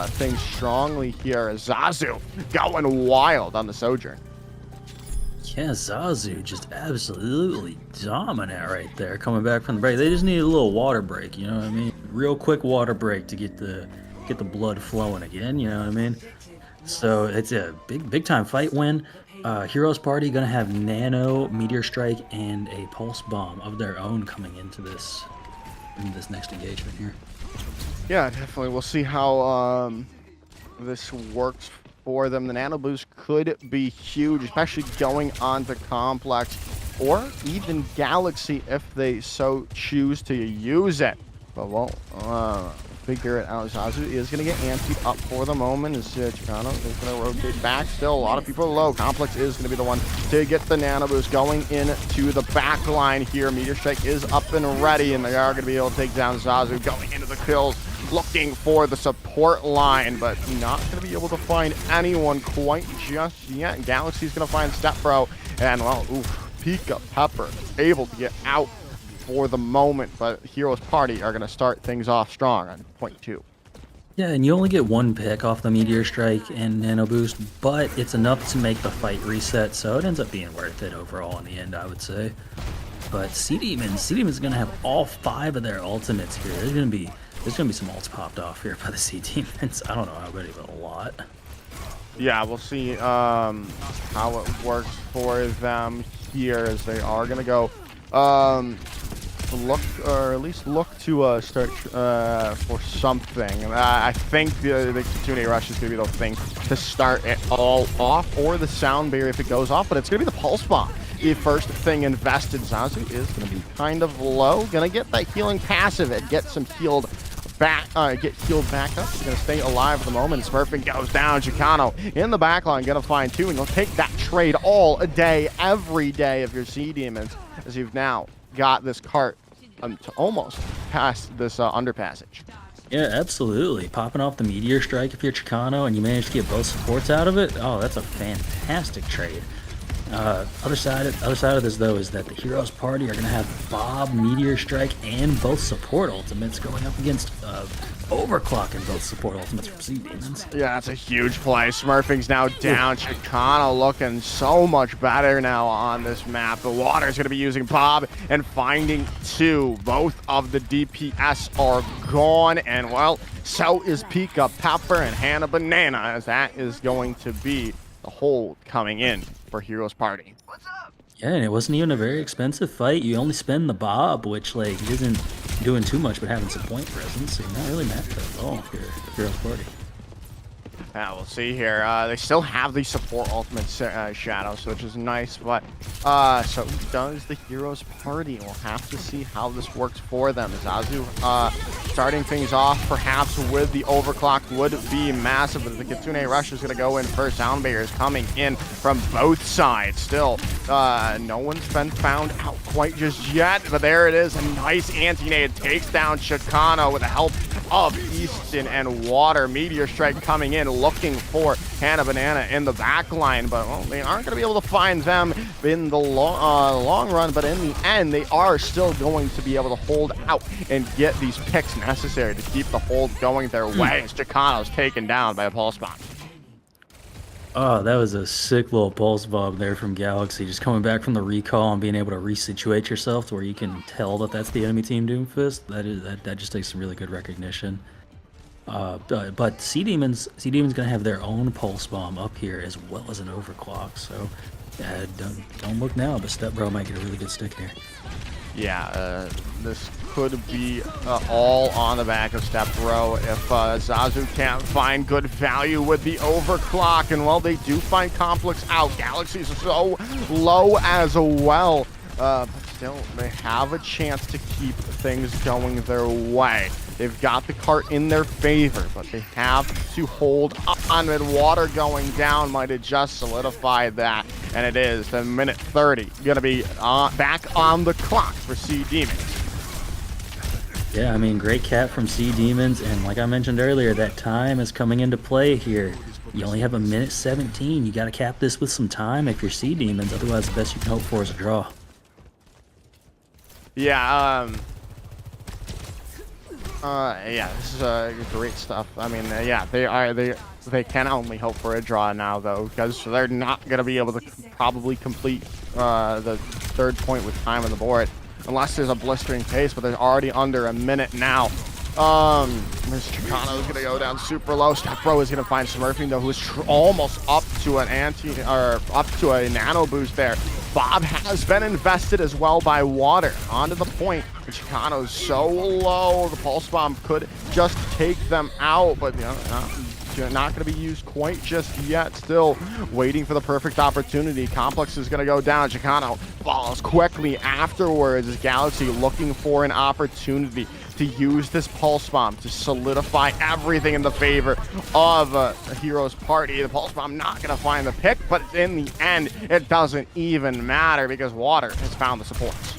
things strongly here. Zazu going wild on the Sojourn. Yeah, Zazu just absolutely dominant right there, coming back from the break. They just need a little water break, you know what I mean? Real quick water break to get the blood flowing again, you know what I mean? So it's a big time fight win. Heroes Party gonna have Nano, Meteor Strike, and a Pulse Bomb of their own coming into this next engagement here. Yeah, definitely. We'll see how this works for them. The Nano Boost could be huge, especially going on to Complex or even Galaxy if they so choose to use it. But we'll figure it out. Zazu is going to get anteed up for the moment as Chicano is going to rotate back. Still, a lot of people are low. Complex is going to be the one to get the Nano Boost going into the back line here. Meteor Strike is up and ready, and they are going to be able to take down Zazu going into the kills. Looking for the support line, but not going to be able to find anyone quite just yet. Galaxy's going to find Stepbro, and well, Pika Pepper able to get out for the moment, but Heroes Party are going to start things off strong on point 2. Yeah, and you only get one pick off the Meteor Strike and Nano Boost, but it's enough to make the fight reset, so it ends up being worth it overall in the end, I would say. But C-Demon's going to have all 5 of their ultimates here. There's going to be some ults popped off here by the C-Demons. I don't know how many, but a lot. Yeah, we'll see how it works for them here, as they are going to go look, or at least look to start for something. I think the Kitsune Rush is going to be the thing to start it all off, or the Sound Barrier if it goes off, but it's going to be the Pulse Bomb. The first thing invested. Zazu is going to be kind of low. Going to get that healing passive and get some healed back, get healed back up. He's going to stay alive at the moment. Smurfing goes down. Chicano in the back line, going to find 2, and you'll take that trade all day, every day of your C-Demons, as you've now got this cart to almost past this underpassage. Yeah, absolutely. Popping off the Meteor Strike if you're Chicano and you manage to get both supports out of it, oh, that's a fantastic trade. Other side of this, though, is that the Heroes Party are going to have Bob, Meteor Strike, and both support ultimates going up against Overclock and both support ultimates from C-Demons. Yeah, that's a huge play. Smurfing's now down. Chicano looking so much better now on this map. The Water's going to be using Bob and finding 2. Both of the DPS are gone, and well, so is Pika Pepper and Hannah Banana, as that is going to be the hold coming in for Heroes Party. Yeah, and it wasn't even a very expensive fight. You only spend the Bob, which like isn't doing too much but having some point presence, so you're not really mad at all if you're Heroes Party. Yeah, we'll see here. They still have the support ultimate shadows, which is nice, but so does the Heroes Party. We'll have to see how this works for them. Zazu starting things off perhaps with the overclock would be massive, but the Kitsune Rush is going to go in first. Soundbarrier is coming in from both sides. Still, no one's been found out quite just yet, but there it is. A nice anti-nade takes down Chicano with the help of Easton and Water. Meteor Strike coming in, looking for Hannah Banana in the back line, but well, they aren't going to be able to find them in the long run, but in the end, they are still going to be able to hold out and get these picks necessary to keep the hold going their way. Chicano's taken down by a pulse bomb. Oh, that was a sick little pulse bomb there from Galaxy. Just coming back from the recall and being able to resituate yourself to where you can tell that that's the enemy team Doomfist. That just takes some really good recognition. But Sea Demon's gonna have their own pulse bomb up here as well as an overclock. So don't look now, but Step Bro might get a really good stick here. Yeah, this could be all on the back of Step Bro if Zazu can't find good value with the overclock. And while they do find Complex out, Galaxy's so low as well. But still, they have a chance to keep things going their way. They've got the cart in their favor, but they have to hold on. And Water going down might have just solidified that. And it is the minute 30. Going to be back on the clock for Sea Demons. Yeah, I mean, great cap from Sea Demons. And like I mentioned earlier, that time is coming into play here. You only have a minute 17. You got to cap this with some time if you're Sea Demons. Otherwise, the best you can hope for is a draw. Yeah, yeah, this is great stuff. I mean, yeah, they can only hope for a draw now, though, because they're not going to be able to probably complete the third point with time on the board unless there's a blistering pace, but they're already under a minute now. Miss Chicano is going to go down super low. Step Bro is going to find Smurfing, though, who's almost up to an up to a nano boost there. Bob has been invested as well by Water. Onto the point. Chicano's so low. The pulse bomb could just take them out, but you know, not going to be used quite just yet. Still waiting for the perfect opportunity. Complex is going to go down. Chicano falls quickly afterwards as Galaxy looking for an opportunity to use this pulse bomb to solidify everything in the favor of a Heroes Party. The pulse bomb not going to find the pick, but in the end, it doesn't even matter because Water has found the supports.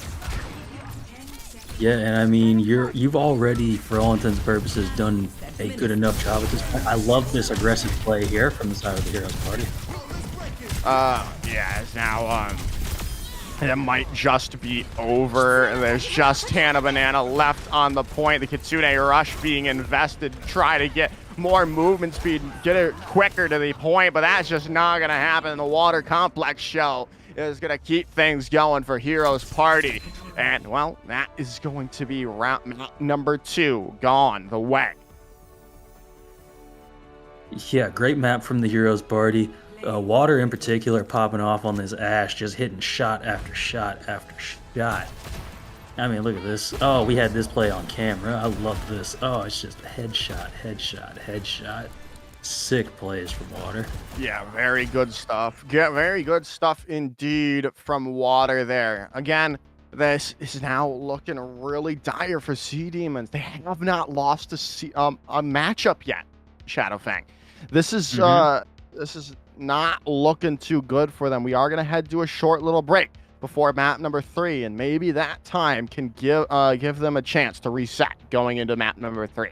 Yeah, and I mean, you've already, for all intents and purposes, done a good enough job at this point. I love this aggressive play here from the side of the Heroes Party. Yeah, it's now, it might just be over. There's just Hannah Banana left on the point. The Kitsune Rush being invested to try to get more movement speed, get it quicker to the point, but that's just not going to happen. The Water Complex show is going to keep things going for Heroes Party. And, well, that is going to be round number 2 gone the way. Yeah, great map from the Heroes Party. Water in particular popping off on this Ash, just hitting shot after shot after shot. I mean, look at this. Oh, we had this play on camera. I love this. Oh, it's just headshot, headshot, headshot. Sick plays from Water. Yeah, very good stuff. Very good stuff indeed from Water there. Again, this is now looking really dire for Sea Demons. They have not lost a matchup yet, Shadowfang. This is not looking too good for them. We are going to head to a short little break before map number 3, and maybe that time can give them a chance to reset going into map number 3.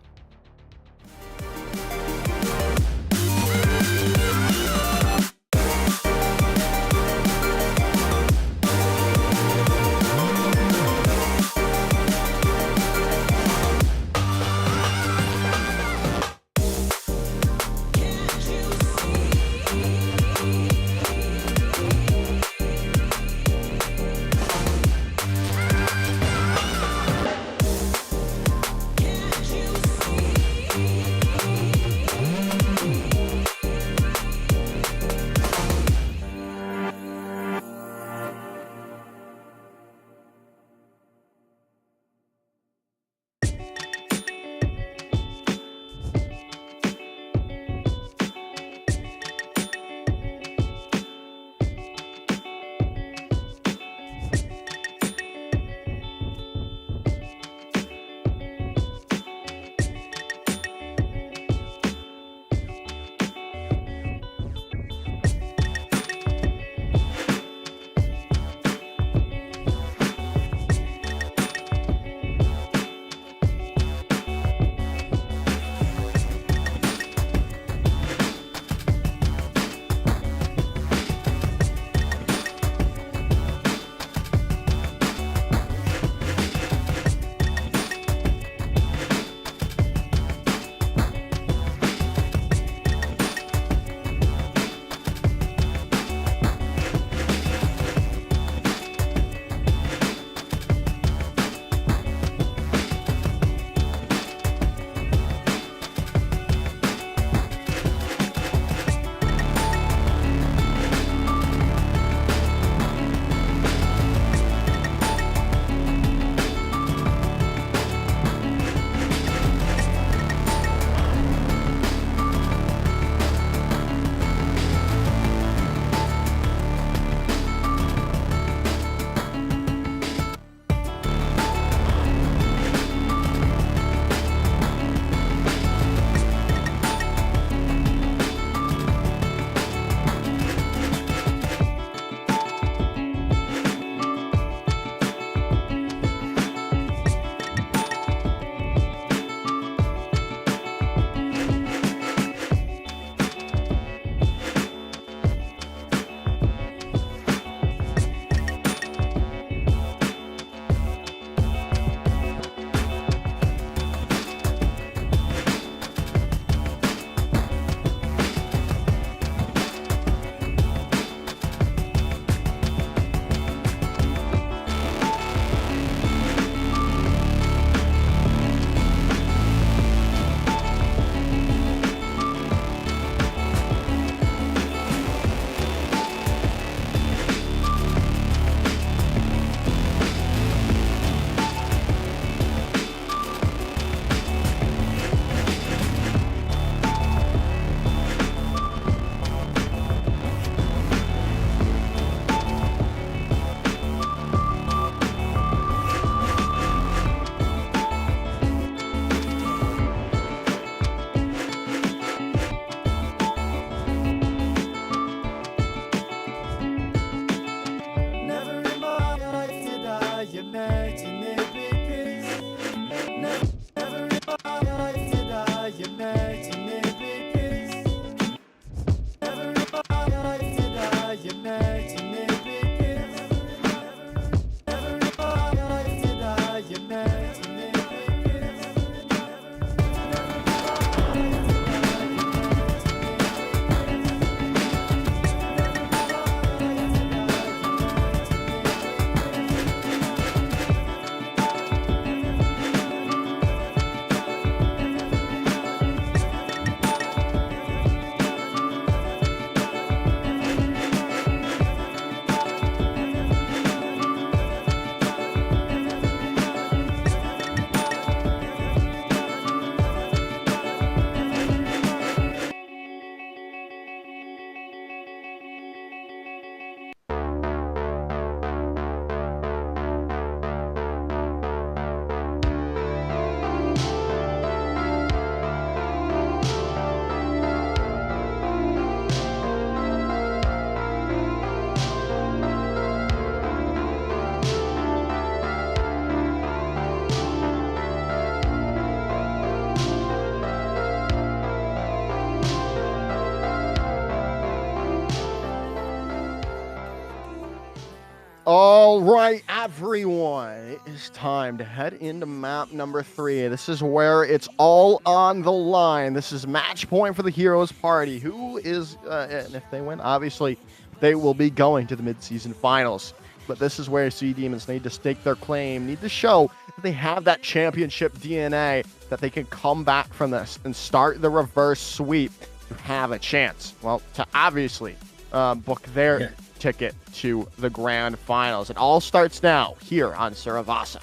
All right, everyone, it is time to head into map number 3. This is where it's all on the line. This is match point for the Heroes Party. Who is, and if they win, obviously, they will be going to the mid-season finals. But this is where Sea Demons need to stake their claim, need to show that they have that championship DNA, that they can come back from this and start the reverse sweep to have a chance. Well, to obviously book their ticket to the grand finals. It all starts now here on Saravasa.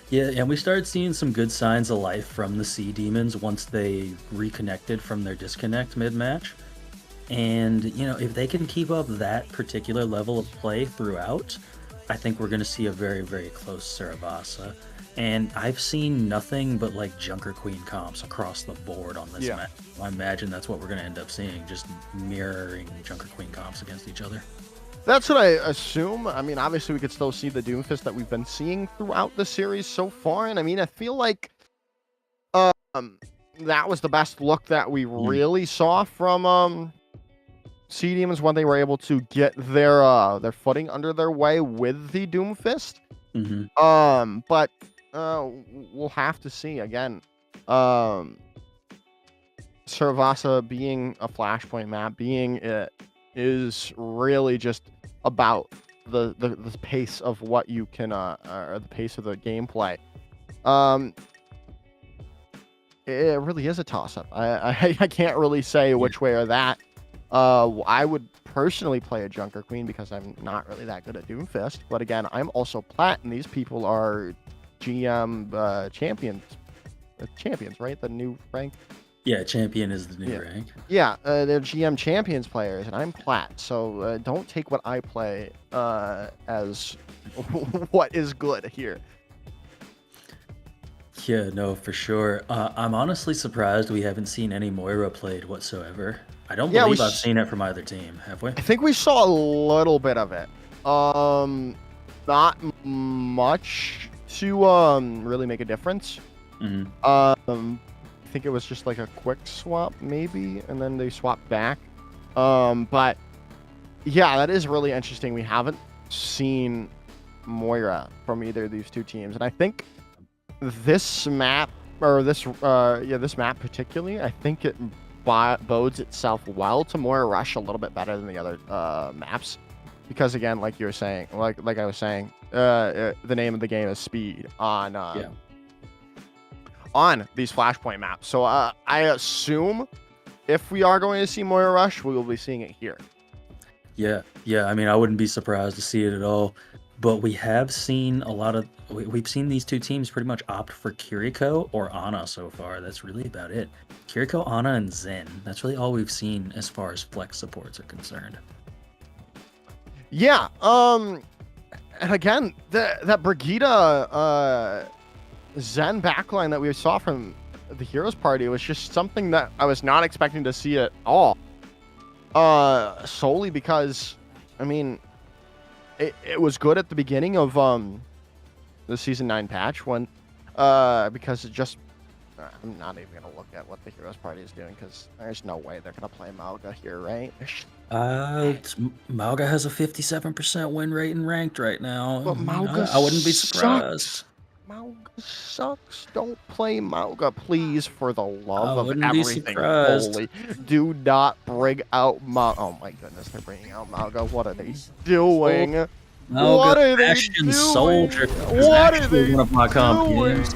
Yeah, and we started seeing some good signs of life from the Sea Demons once they reconnected from their disconnect mid-match. And, you know, if they can keep up that particular level of play throughout, I think we're going to see a very, very close Saravasa. And I've seen nothing but, like, Junker Queen comps across the board on this match. I imagine that's what we're going to end up seeing, just mirroring Junker Queen comps against each other. That's what I assume. I mean, obviously, we could still see the Doomfist that we've been seeing throughout the series so far. And, I mean, I feel like that was the best look that we really saw from Sea Demons when they were able to get their footing under their way with the Doomfist. But we'll have to see again. Saravasa being a flashpoint map, being it is really just about the pace of what you can or the pace of the gameplay. It really is a toss-up. I can't really say which way or that. I would personally play a Junker Queen because I'm not really that good at Doomfist. But again, I'm also Plat, and these people are GM champions. Champions, right? The new rank? Yeah, champion is the new rank. Yeah, they're GM champions players, and I'm Plat. So don't take what I play as what is good here. Yeah, no, for sure. I'm honestly surprised we haven't seen any Moira played whatsoever. I don't believe I've seen it from either team, have we? I think we saw a little bit of it. Not much to really make a difference. I think it was just like a quick swap, maybe, and then they swapped back. But yeah, that is really interesting. We haven't seen Moira from either of these two teams, and I think this map, or this map particularly, I think it bodes itself well to Moira Rush a little bit better than the other maps, because again, like you were saying, like I was saying, the name of the game is speed on these flashpoint maps. So I assume if we are going to see Moira Rush, we will be seeing it here. Yeah. I mean, I wouldn't be surprised to see it at all. But we have seen a lot of... We've seen these two teams pretty much opt for Kiriko or Ana so far. That's really about it. Kiriko, Ana, and Zen. That's really all we've seen as far as flex supports are concerned. Yeah. And again, that Brigida Zen backline that we saw from the Heroes Party was just something that I was not expecting to see at all. Solely because, I mean... It was good at the beginning of the Season 9 patch when because it just I'm not even gonna look at what the Heroes Party is doing because there's no way they're gonna play Mauga here, right? Mauga has a 57% win rate in ranked right now. But Mauga I wouldn't be surprised. Mauga sucks. Don't play Mauga, please, for the love of wouldn't be everything surprised. holy. Do not bring out Mauga. Oh my goodness, they're bringing out Mauga. What are they doing? Mauga, what are they Bastion doing? Soldier. What are they one of my comp doing? games.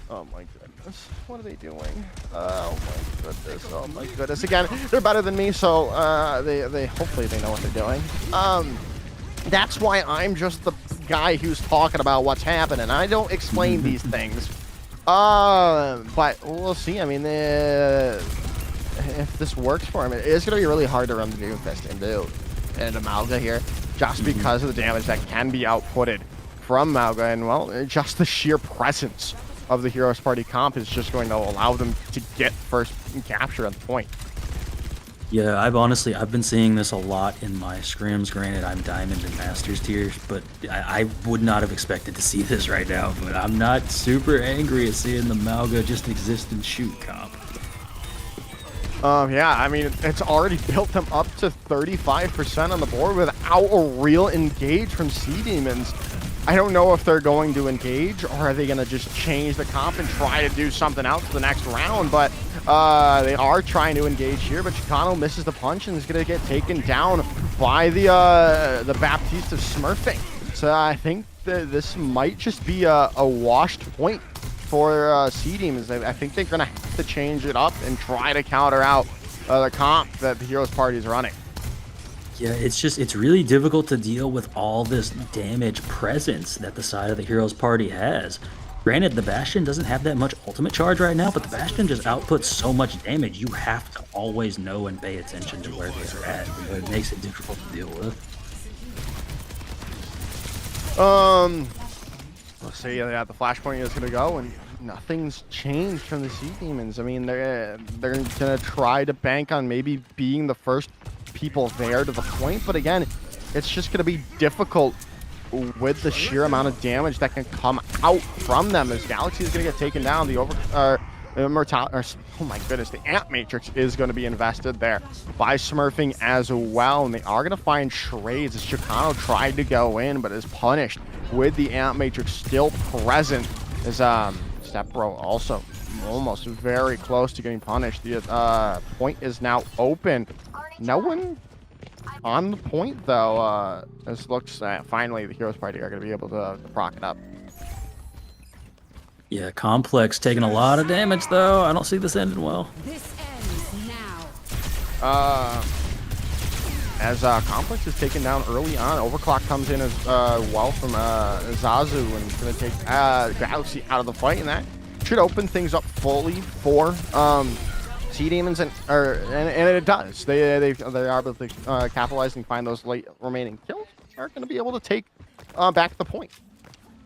Oh my goodness. What are they doing? Oh my goodness. Oh my goodness. Again, they're better than me, so they hopefully they know what they're doing. That's why I'm just the guy who's talking about what's happening. I don't explain these things. But we'll see. I mean, if this works for him, it is going to be really hard to run the Doomfist into Mauga here, just because of the damage that can be outputted from Mauga, and well, just the sheer presence of the Heroes Party comp is just going to allow them to get first capture at the point. Yeah, I've been seeing this a lot in my scrims. Granted, I'm Diamond and Masters tiers, but I would not have expected to see this right now. But I'm not super angry at seeing the Mauga just exist and shoot comp. Yeah, I mean, it's already built them up to 35% on the board without a real engage from Sea Demons. I don't know if they're going to engage or are they going to just change the comp and try to do something else for the next round, but they are trying to engage here, but Chicano misses the punch and is going to get taken down by the Baptiste of Smurfing. So I think that this might just be a washed point for Sea Demons. I think they're going to have to change it up and try to counter out the comp that the Heroes Party is running. Yeah, it's really difficult to deal with all this damage presence that the side of the Heroes Party has. Granted, the Bastion doesn't have that much ultimate charge right now, but the Bastion just outputs so much damage. You have to always know and pay attention to where they're at. You know, it makes it difficult to deal with. Let's see, yeah, the flashpoint is gonna go, and nothing's changed from the Sea Demons. I mean, they're gonna try to bank on maybe being the first people there to the point, but again, it's just gonna be difficult with the sheer amount of damage that can come out from them. As Galaxy is gonna get taken down, the oh my goodness, the Amp Matrix is going to be invested there by Smurfing as well, and they are going to find trades as Chicano tried to go in but is punished with the Amp Matrix still present. As Stepbro also almost very close to getting punished. The point is now open. No one on the point though. This looks finally the Heroes Party are going to be able to proc it up. Yeah, Complex taking a lot of damage though. I don't see this ending well. This ends now. As Complex is taken down early on, Overclock comes in as well from Zazu and is going to take Galaxy out of the fight, and that should open things up fully for Sea Demons, and it does. They are able to capitalize and find those late remaining kills. Are going to be able to take back the point.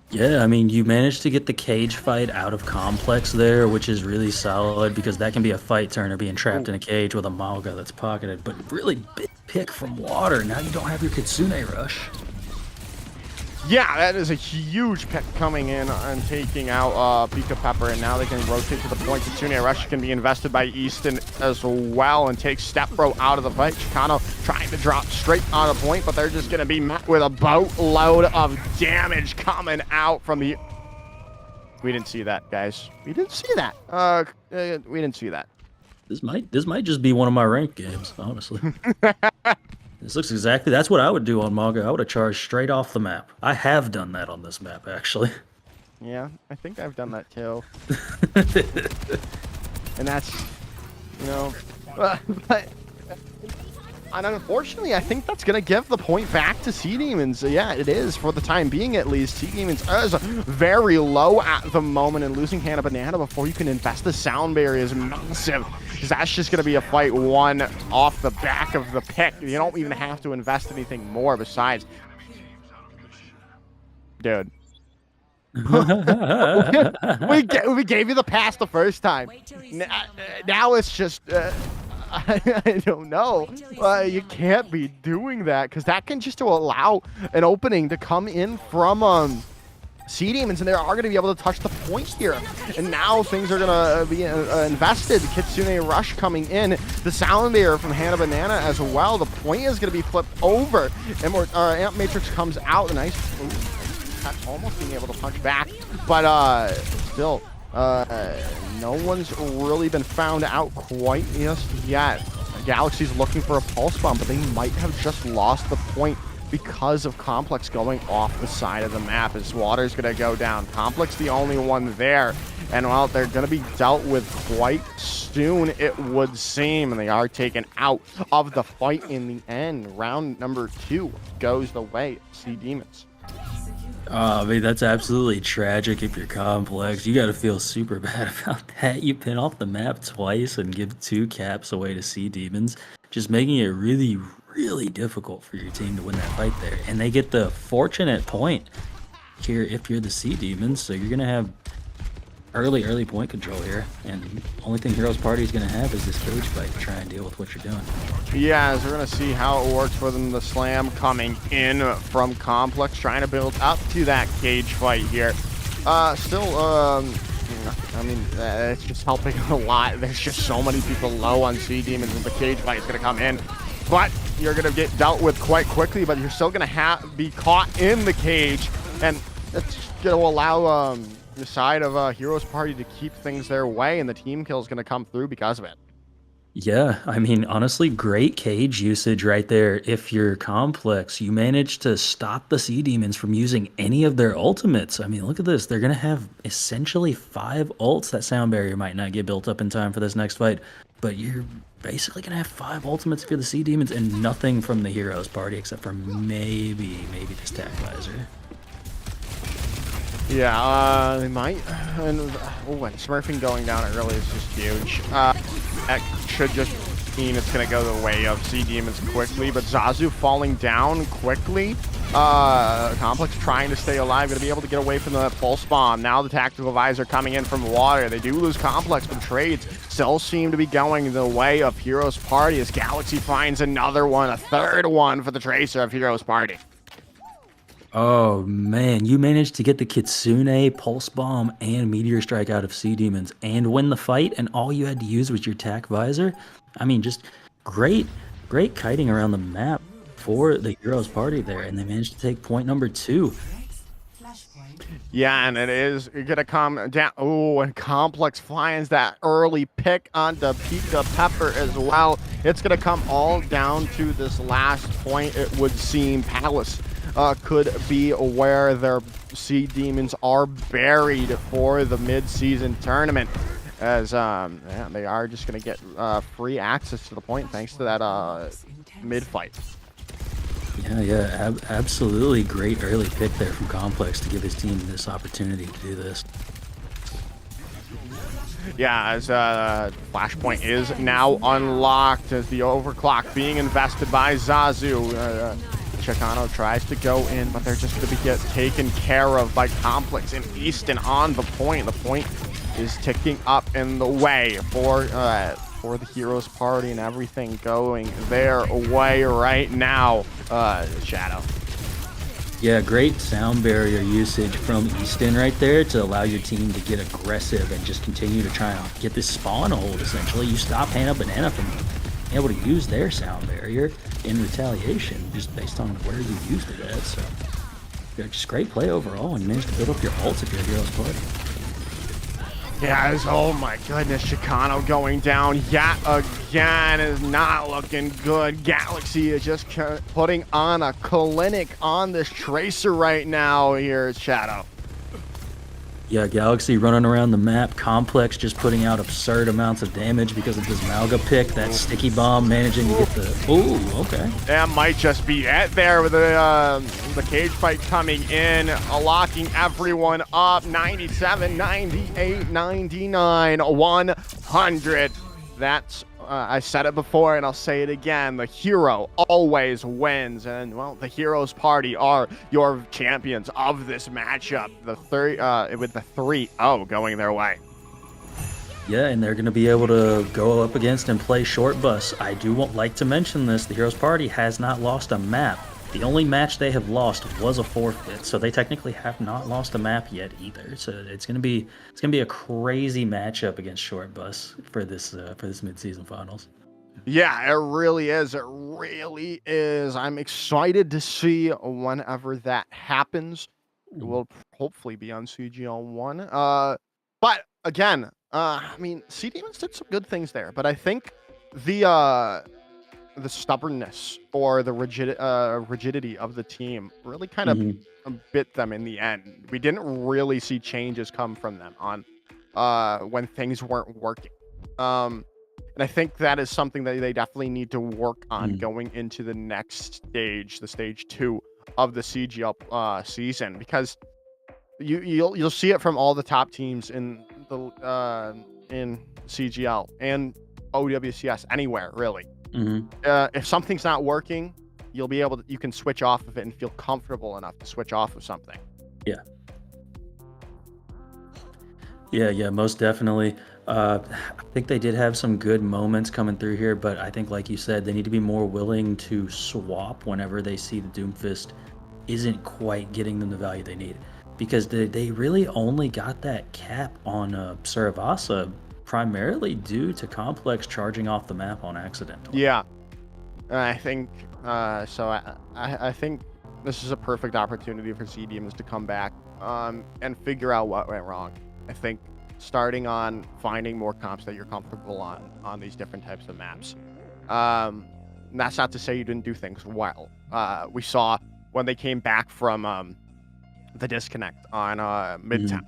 Yeah, I mean, you managed to get the cage fight out of Complex there, which is really solid because that can be a fight turner being trapped in a cage with a Malga that's pocketed. But really big pick from Water. Now you don't have your Kitsune rush. Yeah, that is a huge pick coming in and taking out Pika Pepper, and now they can rotate to the point. Kitsune Rush can be invested by Easton as well and take Stepbro out of the fight. Chicano trying to drop straight on the point, but they're just going to be met with a boatload of damage coming out from the... We didn't see that, guys. We didn't see that. We didn't see that. This might just be one of my ranked games, honestly. This looks exactly... That's what I would do on Malga. I would have charged straight off the map. I have done that on this map, actually. Yeah, I think I've done that too. And that's, you know... but and unfortunately, I think that's going to give the point back to Sea Demons. Yeah, it is, for the time being at least. Sea Demons is very low at the moment, and losing Hannah Banana before you can invest the sound barrier is massive. Because that's just going to be a fight won off the back of the pick. You don't even have to invest anything more besides. Dude. we gave you the pass the first time. Now it's just... I don't know. You can't be doing that, because that can just allow an opening to come in from Sea Demons, and they are going to be able to touch the point here. And now things are going to be invested. Kitsune Rush coming in. The sound barrier from Hannah Banana as well. The point is going to be flipped over. And Amp Matrix comes out. A nice... almost being able to punch back. But still... no one's really been found out quite just yet. Galaxy's looking for a pulse bomb, but they might have just lost the point because of Complex going off the side of the map. As Water's gonna go down. Complex the only one there, and well, they're gonna be dealt with quite soon, it would seem, and they are taken out of the fight in the end. Round number 2 goes the way of Sea Demons. I mean, that's absolutely tragic if you're Complex. You got to feel super bad about that. You pin off the map twice and give 2 caps away to Sea Demons, just making it really, really difficult for your team to win that fight there. And they get the fortunate point here if you're the Sea Demons, so you're going to have early point control here. And the only thing Heroes Party is going to have is this cage fight to try and deal with what you're doing. Yeah, as we're going to see how it works for them. The slam coming in from Complex, trying to build up to that cage fight here. Still, I mean, it's just helping a lot. There's just so many people low on Sea Demons, and the cage fight is going to come in. But you're going to get dealt with quite quickly, but you're still going to be caught in the cage. And that's going to allow the side of Heroes Party to keep things their way, and the team kill is going to come through because of it. Yeah, I mean, honestly, great cage usage right there. If you're complex, you manage to stop the Sea Demons from using any of their ultimates. I mean, look at this. They're going to have essentially 5 ults. That sound barrier might not get built up in time for this next fight, but you're basically going to have 5 ultimates if you're the Sea Demons and nothing from the Heroes Party except for maybe this Tac Visor. Yeah, they might. And smurfing going down early is just huge. That should just mean it's going to go the way of Sea Demons quickly, but Zazu falling down quickly. Complex trying to stay alive, going to be able to get away from the pulse bomb. Now the tactical visor coming in from water. They do lose Complex, but trades still seem to be going the way of Heroes Party as Galaxy finds another one, a third one for the Tracer of Heroes Party. Oh man, you managed to get the Kitsune, Pulse Bomb, and Meteor Strike out of Sea Demons and win the fight, and all you had to use was your Tac Visor. I mean, just great kiting around the map for the Heroes Party there, and they managed to take point number 2. Yeah, and it is gonna come down. Oh, and Complex finds that early pick onto Pika Pepper as well. It's gonna come all down to this last point, it would seem. Palace could be where their Sea Demons are buried for the mid-season tournament, as yeah, they are just going to get free access to the point thanks to that mid-fight. Yeah, absolutely great early pick there from Complex to give his team this opportunity to do this. Yeah, as Flashpoint is now unlocked as the overclock being invested by Zazu. Chicano tries to go in, but they're just going to get taken care of by Complex and Easton on the point. The point is ticking up in the way for the Heroes Party, and everything going their way right now. Shadow. Yeah, great sound barrier usage from Easton right there to allow your team to get aggressive and just continue to try and get this spawn hold, essentially. You stop Hannah Banana from able to use their sound barrier in retaliation just based on where you used it at. So yeah, just great play overall, and managed to build up your ults if you're a Heroes Party. Yeah, oh my goodness, Chicano going down yet again is not looking good. Galaxy is just putting on a clinic on this Tracer right now. Here's Shadow. Yeah, Galaxy running around the map, Complex just putting out absurd amounts of damage because of this Malga pick, that sticky bomb managing to get the... Ooh, okay. That might just be it there with the cage fight coming in, locking everyone up. 97, 98, 99, 100. That's... I said it before and I'll say it again. The hero always wins, and well, the Heroes Party are your champions of this matchup. The with the 3-0 going their way. Yeah, and they're going to be able to go up against and play short bus. I do like to mention this: the Heroes Party has not lost a map. The only match they have lost was a forfeit, so they technically have not lost a map yet either. So it's gonna be a crazy matchup against Short Bus for this mid-season finals. Yeah, it really is. It really is. I'm excited to see whenever that happens. It will hopefully be on CGL 1. But again, I mean, Sea Demons did some good things there, but I think the stubbornness or the rigidity of the team really kind of bit them in the end. We didn't really see changes come from them on when things weren't working. And I think that is something that they definitely need to work on going into the next stage, the stage 2 of the CGL season, because you'll see it from all the top teams in the in CGL and OWCS, anywhere really. If something's not working, you can switch off of it and feel comfortable enough to switch off of something. Yeah, most definitely. I think they did have some good moments coming through here, but I think, like you said, they need to be more willing to swap whenever they see the Doomfist isn't quite getting them the value they need. because they really only got that cap on Saravasa primarily due to Complex charging off the map on accident. Yeah, I think so. I think this is a perfect opportunity for CDMs to come back and figure out what went wrong. I think starting on finding more comps that you're comfortable on these different types of maps. That's not to say you didn't do things well. We saw when they came back from the disconnect on Midtown.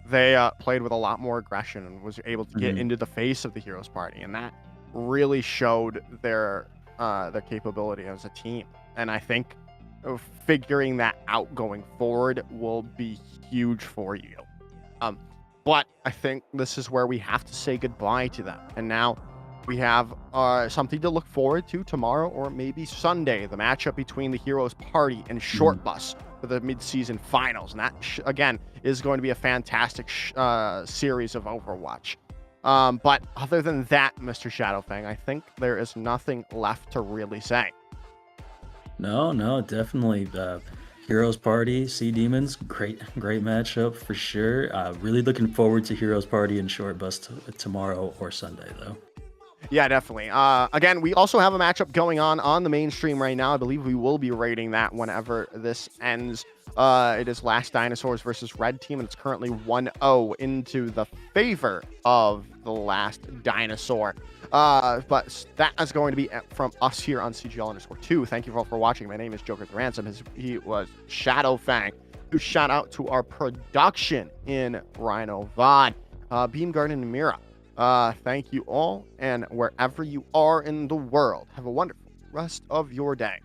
They played with a lot more aggression and was able to get into the face of the Heroes Party, and that really showed their capability as a team. And I think figuring that out going forward will be huge for you. But I think this is where we have to say goodbye to them. And now we have something to look forward to tomorrow or maybe Sunday, the matchup between the Heroes Party and Short Bus for the mid-season finals. And that, again, is going to be a fantastic series of Overwatch. But other than that, Mr. Shadowfang, I think there is nothing left to really say. No, definitely. Heroes Party, Sea Demons, great matchup for sure. Really looking forward to Heroes Party and Short Bus tomorrow or Sunday, though. Yeah, definitely. Again, we also have a matchup going on the mainstream right now. I believe we will be rating that whenever this ends. It is Last Dinosaurs versus Red Team, and it's currently 1-0 into the favor of the Last Dinosaur. But that is going to be from us here on CGL_2. Thank you all for watching. My name is Joker the Ransom. He was Shadowfang. Huge shout out to our production in Rhino Vod, Beam Garden and Mira. Thank you all, and wherever you are in the world, have a wonderful rest of your day.